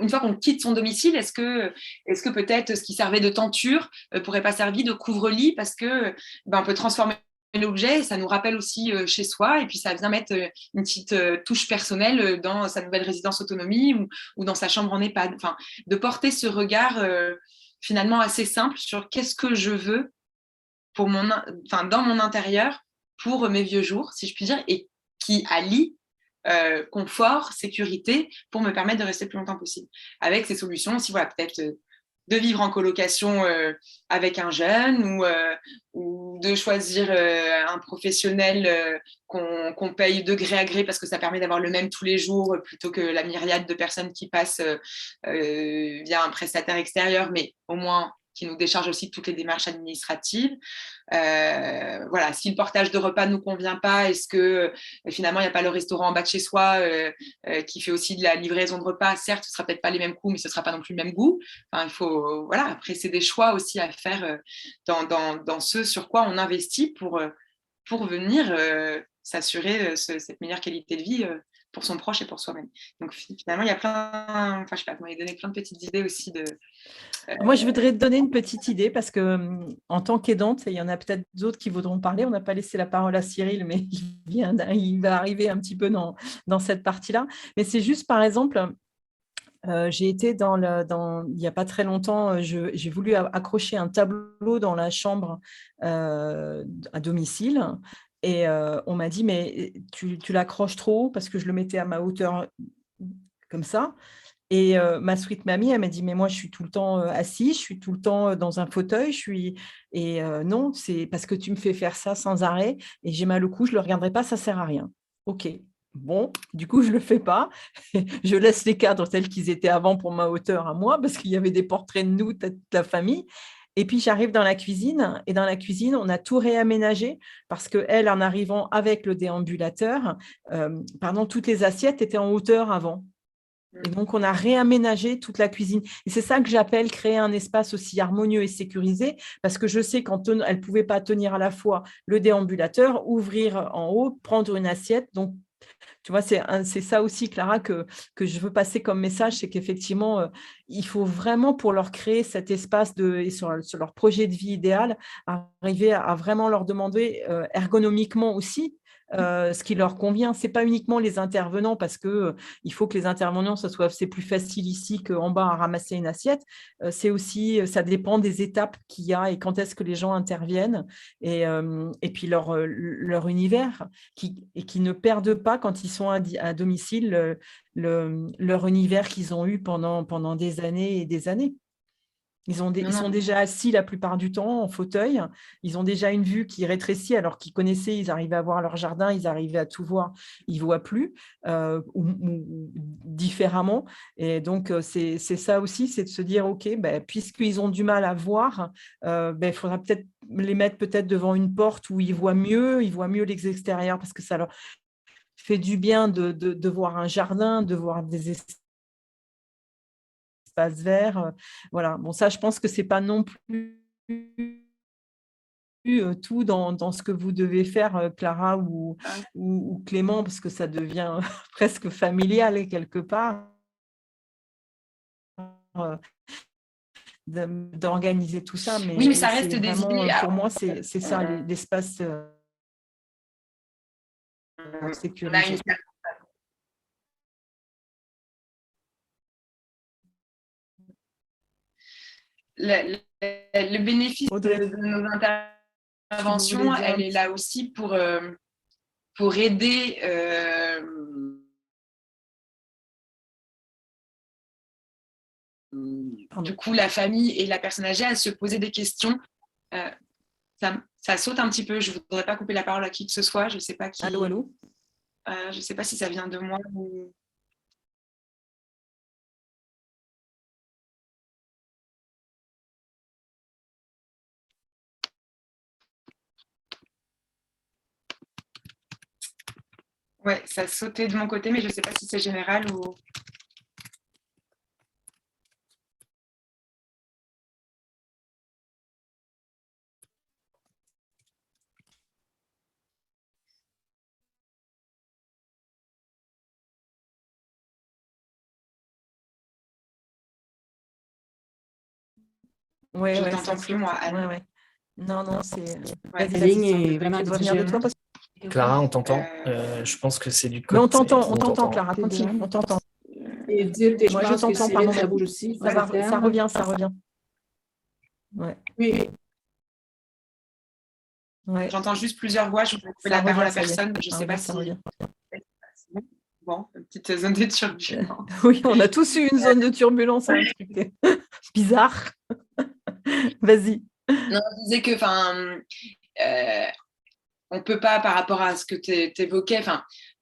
une fois qu'on quitte son domicile, est-ce que peut-être ce qui servait de tenture pourrait pas servir de couvre-lit parce que on peut transformer l'objet, ça nous rappelle aussi chez soi et puis ça vient mettre une petite touche personnelle dans sa nouvelle résidence autonomie ou dans sa chambre en EHPAD. Enfin, de porter ce regard finalement assez simple sur qu'est-ce que je veux dans mon intérieur pour mes vieux jours, si je puis dire, et qui allie confort, sécurité pour me permettre de rester le plus longtemps possible. Avec ces solutions aussi, voilà, peut-être de vivre en colocation avec un jeune ou de choisir un professionnel qu'on paye de gré à gré parce que ça permet d'avoir le même tous les jours plutôt que la myriade de personnes qui passent via un prestataire extérieur, mais au moins qui nous décharge aussi de toutes les démarches administratives. Voilà, si le portage de repas ne nous convient pas, est-ce que finalement il n'y a pas le restaurant en bas de chez soi qui fait aussi de la livraison de repas? Certes, ce ne sera peut-être pas les mêmes coûts, mais ce ne sera pas non plus le même goût. Enfin, il faut, voilà, après, c'est des choix aussi à faire dans ce sur quoi on investit pour venir s'assurer cette meilleure qualité de vie pour son proche et pour soi-même. Donc finalement, il y a plein, je sais pas, vous m'avez donné plein de petites idées aussi de... Moi, je voudrais te donner une petite idée parce que en tant qu'aidante, il y en a peut-être d'autres qui voudront parler. On n'a pas laissé la parole à Cyril, mais il va arriver un petit peu dans cette partie-là. Mais c'est juste, par exemple, j'ai été il n'y a pas très longtemps, j'ai voulu accrocher un tableau dans la chambre à domicile. Et on m'a dit, mais tu l'accroches trop haut parce que je le mettais à ma hauteur comme ça. Et ma sweet mamie, elle m'a dit, mais moi, je suis tout le temps assise, je suis tout le temps dans un fauteuil. Non, c'est parce que tu me fais faire ça sans arrêt et j'ai mal au cou, je ne le regarderai pas, ça ne sert à rien. OK. Bon, du coup, je ne le fais pas. Je laisse les cadres tels qu'ils étaient avant pour ma hauteur à moi parce qu'il y avait des portraits de nous, de la famille. Et puis, j'arrive dans la cuisine et dans la cuisine, on a tout réaménagé parce qu'elle, en arrivant avec le déambulateur, toutes les assiettes étaient en hauteur avant. Et donc, on a réaménagé toute la cuisine. Et c'est ça que j'appelle créer un espace aussi harmonieux et sécurisé, parce que je sais qu'elle ne pouvait pas tenir à la fois le déambulateur, ouvrir en haut, prendre une assiette. Donc, tu vois, c'est ça aussi, Clara, que je veux passer comme message, c'est qu'effectivement, il faut vraiment, pour leur créer cet espace et sur leur projet de vie idéal, arriver à vraiment leur demander ergonomiquement aussi ce qui leur convient. Ce n'est pas uniquement les intervenants, parce qu'il faut que les intervenants, c'est plus facile ici qu'en bas à ramasser une assiette. C'est aussi, ça dépend des étapes qu'il y a et quand est-ce que les gens interviennent et puis leur univers qui ne perdent pas quand ils sont à domicile leur univers qu'ils ont eu pendant des années et des années. Ils sont déjà assis la plupart du temps en fauteuil. Ils ont déjà une vue qui rétrécit alors qu'ils connaissaient, ils arrivaient à voir leur jardin, ils arrivaient à tout voir. Ils ne voient plus ou différemment. Et donc, c'est ça aussi, c'est de se dire, OK, puisqu'ils ont du mal à voir, il faudra peut-être les mettre devant une porte où ils voient mieux les extérieurs parce que ça leur fait du bien de voir un jardin, de voir des espaces verts. Voilà. Bon, ça, je pense que ce n'est pas non plus tout dans ce que vous devez faire, Clara ou Clément, parce que ça devient presque familial quelque part, d'organiser tout ça. Oui, mais ça reste c'est des vraiment, idées. pour moi, c'est ça, l'espace On a sécurisé. Le bénéfice de nos interventions, elle est là aussi pour aider du coup la famille et la personne âgée à se poser des questions. Ça saute un petit peu, je ne voudrais pas couper la parole à qui que ce soit, je ne sais pas qui. Allô. Je ne sais pas si ça vient de moi ou... Ouais, ça sautait de mon côté, mais je ne sais pas si c'est général ou... Ouais, je ouais, t'entends plus, moi, Anne. Ouais. Non, c'est... La ligne est vraiment difficile. Clara, on t'entend. Je pense que c'est du Mais code. on t'entend, Clara, continue, on t'entend. Et Edith, Moi, je t'entends, pardon. Ça bouge aussi. Ça revient. Ouais. Oui. Ouais. J'entends juste plusieurs voix, je ne peux couper la parole à personne, je ne sais pas si... Bon, une petite zone de turbulence. Oui, on a tous eu une zone de turbulence. Bizarre. Vas-y. Non, je disais que, on ne peut pas, par rapport à ce que tu évoquais,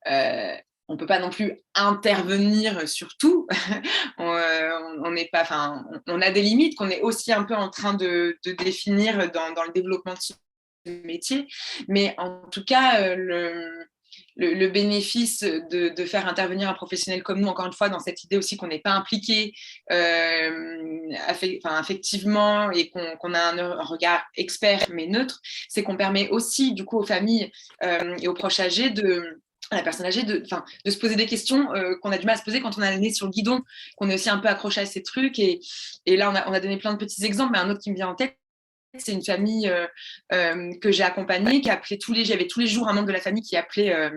on ne peut pas non plus intervenir sur tout. On n'est pas, on a des limites qu'on est aussi un peu en train de définir dans le développement de ce métier. Mais en tout cas, le bénéfice de faire intervenir un professionnel comme nous, encore une fois, dans cette idée aussi qu'on n'est pas impliqué affectivement et qu'on a un regard expert mais neutre, c'est qu'on permet aussi du coup aux familles et aux proches âgés à la personne âgée de se poser des questions qu'on a du mal à se poser quand on a le nez sur le guidon, qu'on est aussi un peu accroché à ces trucs. Et là, on a donné plein de petits exemples, mais un autre qui me vient en tête, c'est une famille que j'ai accompagnée, qui appelait j'avais tous les jours un membre de la famille qui appelait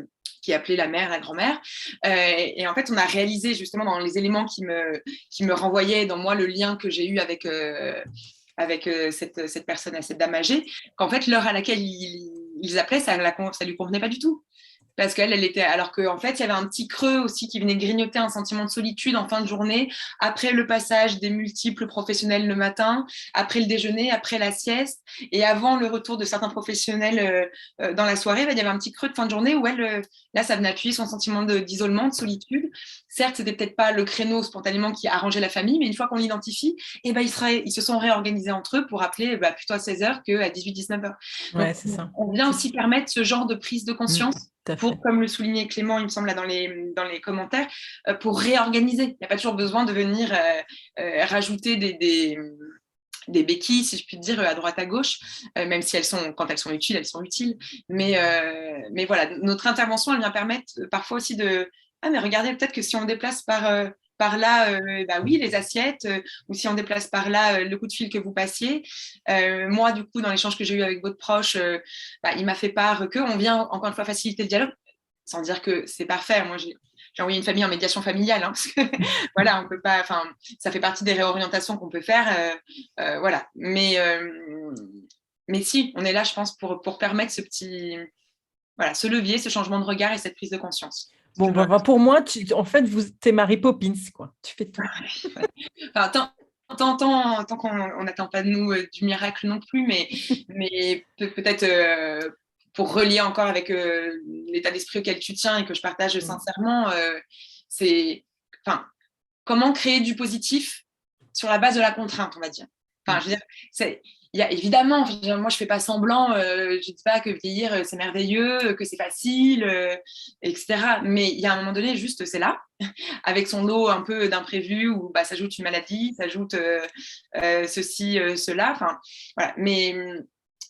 la mère, la grand-mère. Et en fait, on a réalisé justement dans les éléments qui me renvoyaient dans moi le lien que j'ai eu avec cette personne, cette dame âgée, qu'en fait, l'heure à laquelle ils appelaient, ça lui convenait pas du tout. Parce qu'elle était, alors qu'en fait, il y avait un petit creux aussi qui venait grignoter un sentiment de solitude en fin de journée, après le passage des multiples professionnels le matin, après le déjeuner, après la sieste, et avant le retour de certains professionnels dans la soirée, il y avait un petit creux de fin de journée où là, ça venait appuyer son sentiment d'isolement, de solitude. Certes, c'était peut-être pas le créneau spontanément qui arrangeait la famille, mais une fois qu'on l'identifie, ils se sont réorganisés entre eux pour appeler plutôt à 16h qu'à 18-19h. Ouais, c'est ça. On vient aussi permettre ce genre de prise de conscience. Comme le soulignait Clément, il me semble, là, dans les commentaires, pour réorganiser. Il n'y a pas toujours besoin de venir rajouter des béquilles, si je puis dire, à droite à gauche, même si quand elles sont utiles, elles sont utiles. Mais voilà, notre intervention, elle vient permettre parfois aussi mais regardez, peut-être que si on déplace par là, oui, les assiettes, ou si on déplace par là le coup de fil que vous passiez. Moi, du coup, dans l'échange que j'ai eu avec votre proche, il m'a fait part qu'on vient, encore une fois, faciliter le dialogue, sans dire que c'est parfait. Moi, j'ai envoyé une famille en médiation familiale, parce que voilà, on peut pas, ça fait partie des réorientations qu'on peut faire, voilà. Mais si, on est là, je pense, pour permettre ce levier, ce changement de regard et cette prise de conscience. Bon, pour moi, en fait, t'es Mary Poppins, quoi. Tu fais tout. Tant qu'on n'attend pas de nous du miracle non plus, mais peut-être pour relier encore avec l'état d'esprit auquel tu tiens et que je partage sincèrement, c'est comment créer du positif sur la base de la contrainte, on va dire. Je veux dire, il y a évidemment, moi je fais pas semblant, je dis pas que vieillir c'est merveilleux, que c'est facile, etc. Mais il y a un moment donné, juste c'est là, avec son lot un peu d'imprévus où s'ajoute une maladie, s'ajoute ceci, cela. Voilà. Mais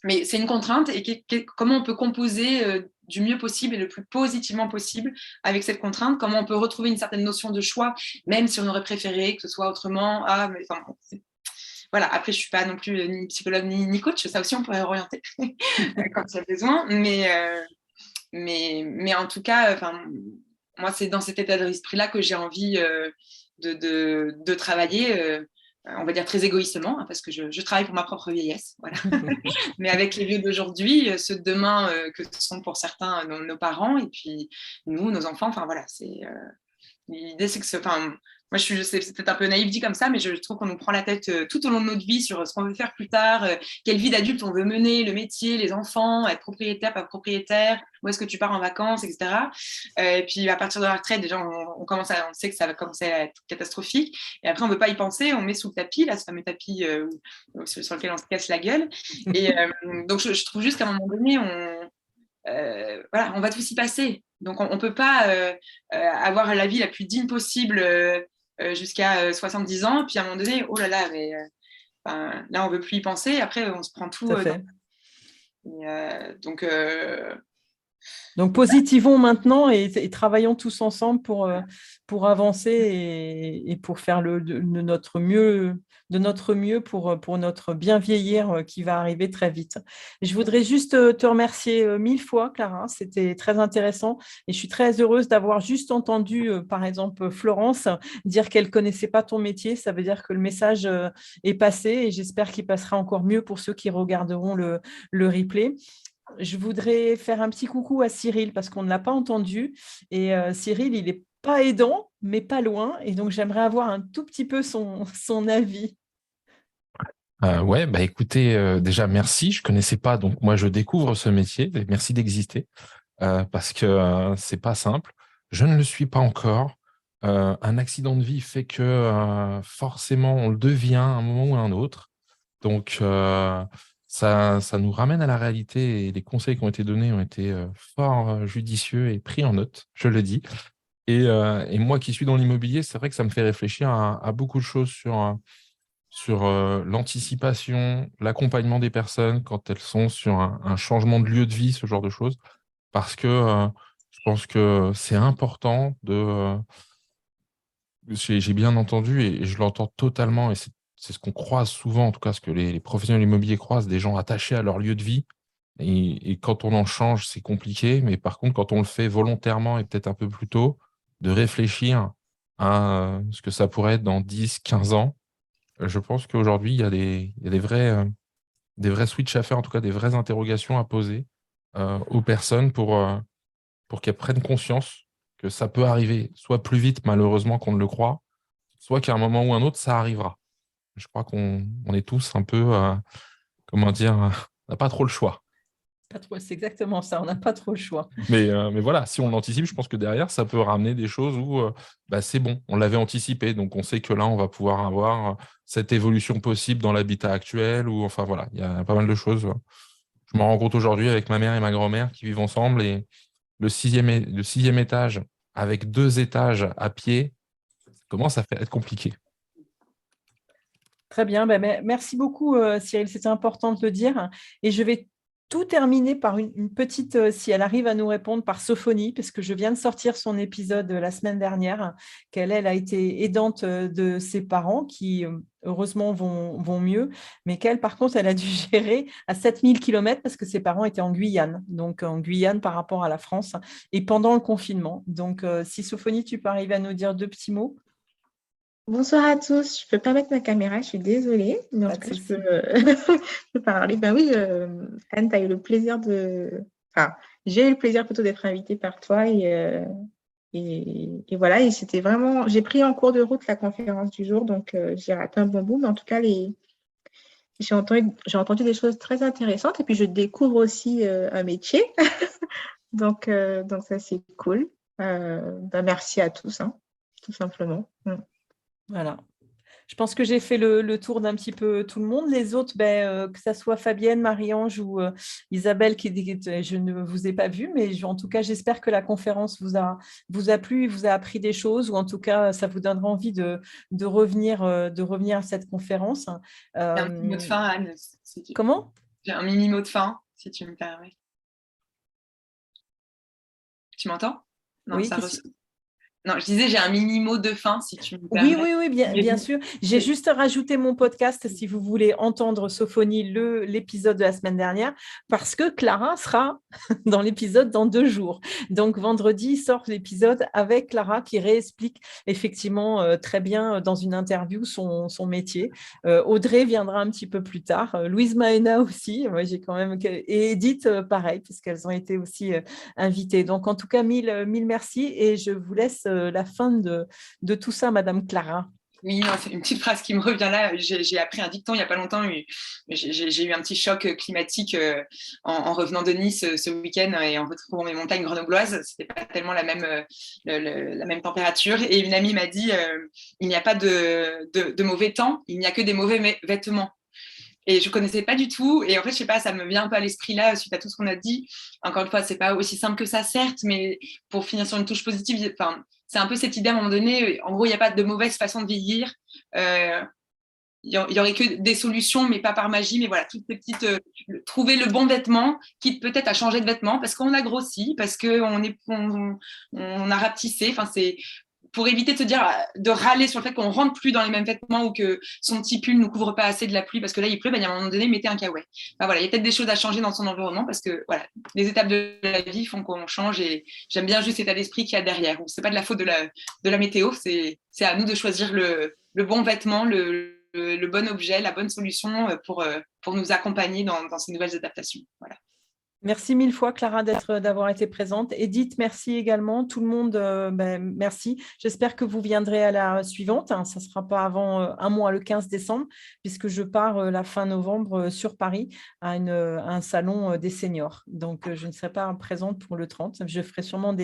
mais c'est une contrainte et comment on peut composer du mieux possible et le plus positivement possible avec cette contrainte, comment on peut retrouver une certaine notion de choix, même si on aurait préféré que ce soit autrement. Voilà, après, je ne suis pas non plus ni psychologue ni coach, ça aussi on pourrait orienter quand il y a besoin, mais en tout cas, moi, c'est dans cet état d'esprit-là que j'ai envie de travailler, on va dire très égoïstement, hein, parce que je travaille pour ma propre vieillesse, voilà. Mais avec les vieux d'aujourd'hui, ceux de demain que sont pour certains nos parents, et puis nous, nos enfants, voilà, l'idée, c'est que moi, c'est peut-être un peu naïf dit comme ça, mais je trouve qu'on nous prend la tête tout au long de notre vie sur ce qu'on veut faire plus tard, quelle vie d'adulte on veut mener, le métier, les enfants, être propriétaire, pas propriétaire, où est-ce que tu pars en vacances, etc. Et puis, à partir de la retraite, déjà, on sait que ça va commencer à être catastrophique. Et après, on ne veut pas y penser, on met sous le tapis, là, ce fameux tapis sur lequel on se casse la gueule. Et donc, je trouve juste qu'à un moment donné, voilà, on va tous y passer. Donc, on ne peut pas avoir la vie la plus digne possible jusqu'à 70 ans. Puis, à un moment donné, oh là là, mais là, on ne veut plus y penser. Après, on se prend tout. Donc, positivons maintenant et travaillons tous ensemble pour avancer et pour faire de notre mieux pour notre bien vieillir qui va arriver très vite. Et je voudrais juste te remercier 1000 fois, Clara. C'était très intéressant et je suis très heureuse d'avoir juste entendu, par exemple, Florence dire qu'elle ne connaissait pas ton métier. Ça veut dire que le message est passé et j'espère qu'il passera encore mieux pour ceux qui regarderont le replay. Je voudrais faire un petit coucou à Cyril parce qu'on ne l'a pas entendu. Et Cyril, il n'est pas aidant, mais pas loin. Et donc, j'aimerais avoir un tout petit peu son avis. Ouais, écoutez, déjà, merci. Je ne connaissais pas, donc moi, je découvre ce métier. Et merci d'exister parce que c'est pas simple. Je ne le suis pas encore. Un accident de vie fait que forcément, on le devient à un moment ou à un autre. Donc, ça nous ramène à la réalité et les conseils qui ont été donnés ont été fort judicieux et pris en note, je le dis. Et moi qui suis dans l'immobilier, c'est vrai que ça me fait réfléchir à beaucoup de choses sur l'anticipation, l'accompagnement des personnes quand elles sont sur un changement de lieu de vie, ce genre de choses. Parce que je pense que c'est important j'ai bien entendu et je l'entends totalement et c'est ce qu'on croise souvent, en tout cas ce que les professionnels immobiliers croisent, des gens attachés à leur lieu de vie. Et quand on en change, c'est compliqué. Mais par contre, quand on le fait volontairement et peut-être un peu plus tôt, de réfléchir à ce que ça pourrait être dans 10, 15 ans, je pense qu'aujourd'hui, il y a des vrais switches à faire, en tout cas des vraies interrogations à poser aux personnes pour qu'elles prennent conscience que ça peut arriver, soit plus vite, malheureusement, qu'on ne le croit, soit qu'à un moment ou un autre, ça arrivera. Je crois qu'on est tous un peu, comment dire, on n'a pas trop le choix. C'est exactement ça, on n'a pas trop le choix. Mais voilà, si on l'anticipe, je pense que derrière, ça peut ramener des choses où c'est bon, on l'avait anticipé, donc on sait que là, on va pouvoir avoir cette évolution possible dans l'habitat actuel, ou enfin voilà, il y a pas mal de choses. Je m'en rends compte aujourd'hui avec ma mère et ma grand-mère qui vivent ensemble, et le sixième étage avec 2 étages à pied, ça commence à être compliqué. Très bien, merci beaucoup Cyril, c'était important de le dire. Et je vais tout terminer par une petite, si elle arrive à nous répondre, par Sophonie, parce que je viens de sortir son épisode la semaine dernière, qu'elle a été aidante de ses parents qui, heureusement, vont mieux, mais qu'elle, par contre, elle a dû gérer à 7000 km parce que ses parents étaient en Guyane, donc en Guyane par rapport à la France, et pendant le confinement. Donc, si Sophonie, tu peux arriver à nous dire 2 petits mots. Bonsoir à tous. Je ne peux pas mettre ma caméra, je suis désolée. Mais en tout cas, je peux parler. Ben oui, Anne, tu as eu le plaisir j'ai eu le plaisir plutôt d'être invitée par toi. Et voilà, et c'était vraiment... J'ai pris en cours de route la conférence du jour, donc j'ai raté un bon bout. Mais en tout cas, j'ai entendu des choses très intéressantes. Et puis, je découvre aussi un métier. donc, ça, c'est cool. Merci à tous, tout simplement. Voilà. Je pense que j'ai fait le tour d'un petit peu tout le monde. Les autres, que ce soit Fabienne, Marie-Ange ou Isabelle, je ne vous ai pas vu, mais en tout cas, j'espère que la conférence vous a plu, vous a appris des choses, ou en tout cas, ça vous donnera envie de revenir à cette conférence. Un petit mot de fin, Anne. Comment ? J'ai un mini mot de fin, si tu me permets. Tu m'entends? Non, Oui, ça ressort. Non, je disais, j'ai un mini mot de fin, si tu me oui, permets. oui, bien sûr. J'ai juste rajouté mon podcast si vous voulez entendre Sophonie, l'épisode de la semaine dernière, parce que Clara sera dans l'épisode dans 2 jours. Donc, vendredi sort l'épisode avec Clara qui réexplique effectivement très bien dans une interview son métier. Audrey viendra un petit peu plus tard. Louise Maena aussi. Moi, j'ai quand même... Et Edith, pareil, puisqu'elles ont été aussi invitées. Donc, en tout cas, mille merci. Et je vous laisse la fin de tout ça, Madame Clara. Oui, non, c'est une petite phrase qui me revient là. J'ai appris un dicton il n'y a pas longtemps. J'ai eu un petit choc climatique en revenant de Nice ce week-end et en retrouvant mes montagnes grenobloises. C'était pas tellement la même température. Et une amie m'a dit il n'y a pas de mauvais temps, il n'y a que des mauvais vêtements. Et je ne connaissais pas du tout. Et en fait, je sais pas, ça me vient un peu à l'esprit là, suite à tout ce qu'on a dit. Encore une fois, c'est pas aussi simple que ça, certes, mais pour finir sur une touche positive, c'est un peu cette idée à un moment donné. En gros, il n'y a pas de mauvaise façon de vieillir. Il y aurait que des solutions, mais pas par magie. Mais voilà, toutes ces petites, trouver le bon vêtement, quitte peut-être à changer de vêtement parce qu'on a grossi, parce qu'on a rapetissé. Enfin, c'est pour éviter de se dire, de râler sur le fait qu'on ne rentre plus dans les mêmes vêtements ou que son petit pull ne couvre pas assez de la pluie parce que là, il pleut, il y a un moment donné, mettez un caouet. Voilà, il y a peut-être des choses à changer dans son environnement parce que voilà, les étapes de la vie font qu'on change et j'aime bien juste cet état d'esprit qu'il y a derrière. Ce n'est pas de la faute de la météo, c'est à nous de choisir le bon vêtement, le bon objet, la bonne solution pour nous accompagner dans ces nouvelles adaptations. Voilà. Merci 1000 fois, Clara, d'avoir été présente. Edith, merci également. Tout le monde, merci. J'espère que vous viendrez à la suivante. Ça ne sera pas avant un mois, le 15 décembre, puisque je pars la fin novembre sur Paris à un salon des seniors. Donc, je ne serai pas présente pour le 30. Je ferai sûrement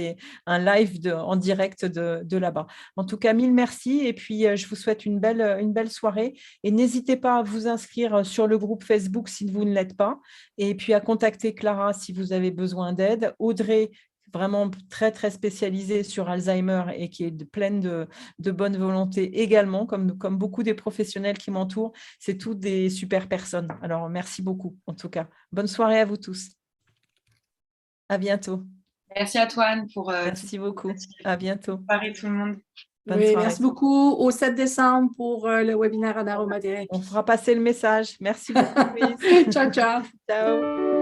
un live en direct de là-bas. En tout cas, 1000 merci. Et puis, je vous souhaite une belle soirée. Et n'hésitez pas à vous inscrire sur le groupe Facebook si vous ne l'êtes pas. Et puis, à contacter Clara si vous avez besoin d'aide. Audrey, vraiment très, très spécialisée sur Alzheimer et qui est pleine de bonne volonté également, comme beaucoup des professionnels qui m'entourent. C'est toutes des super personnes. Alors, merci beaucoup, en tout cas. Bonne soirée à vous tous. À bientôt. Merci à toi, Anne, pour... merci beaucoup. À bientôt. Bonne soirée, tout le monde. Oui, merci beaucoup. Au 7 décembre pour le webinaire en aromathérapie. On fera passer le message. Merci beaucoup, Louise. Ciao, ciao. Ciao.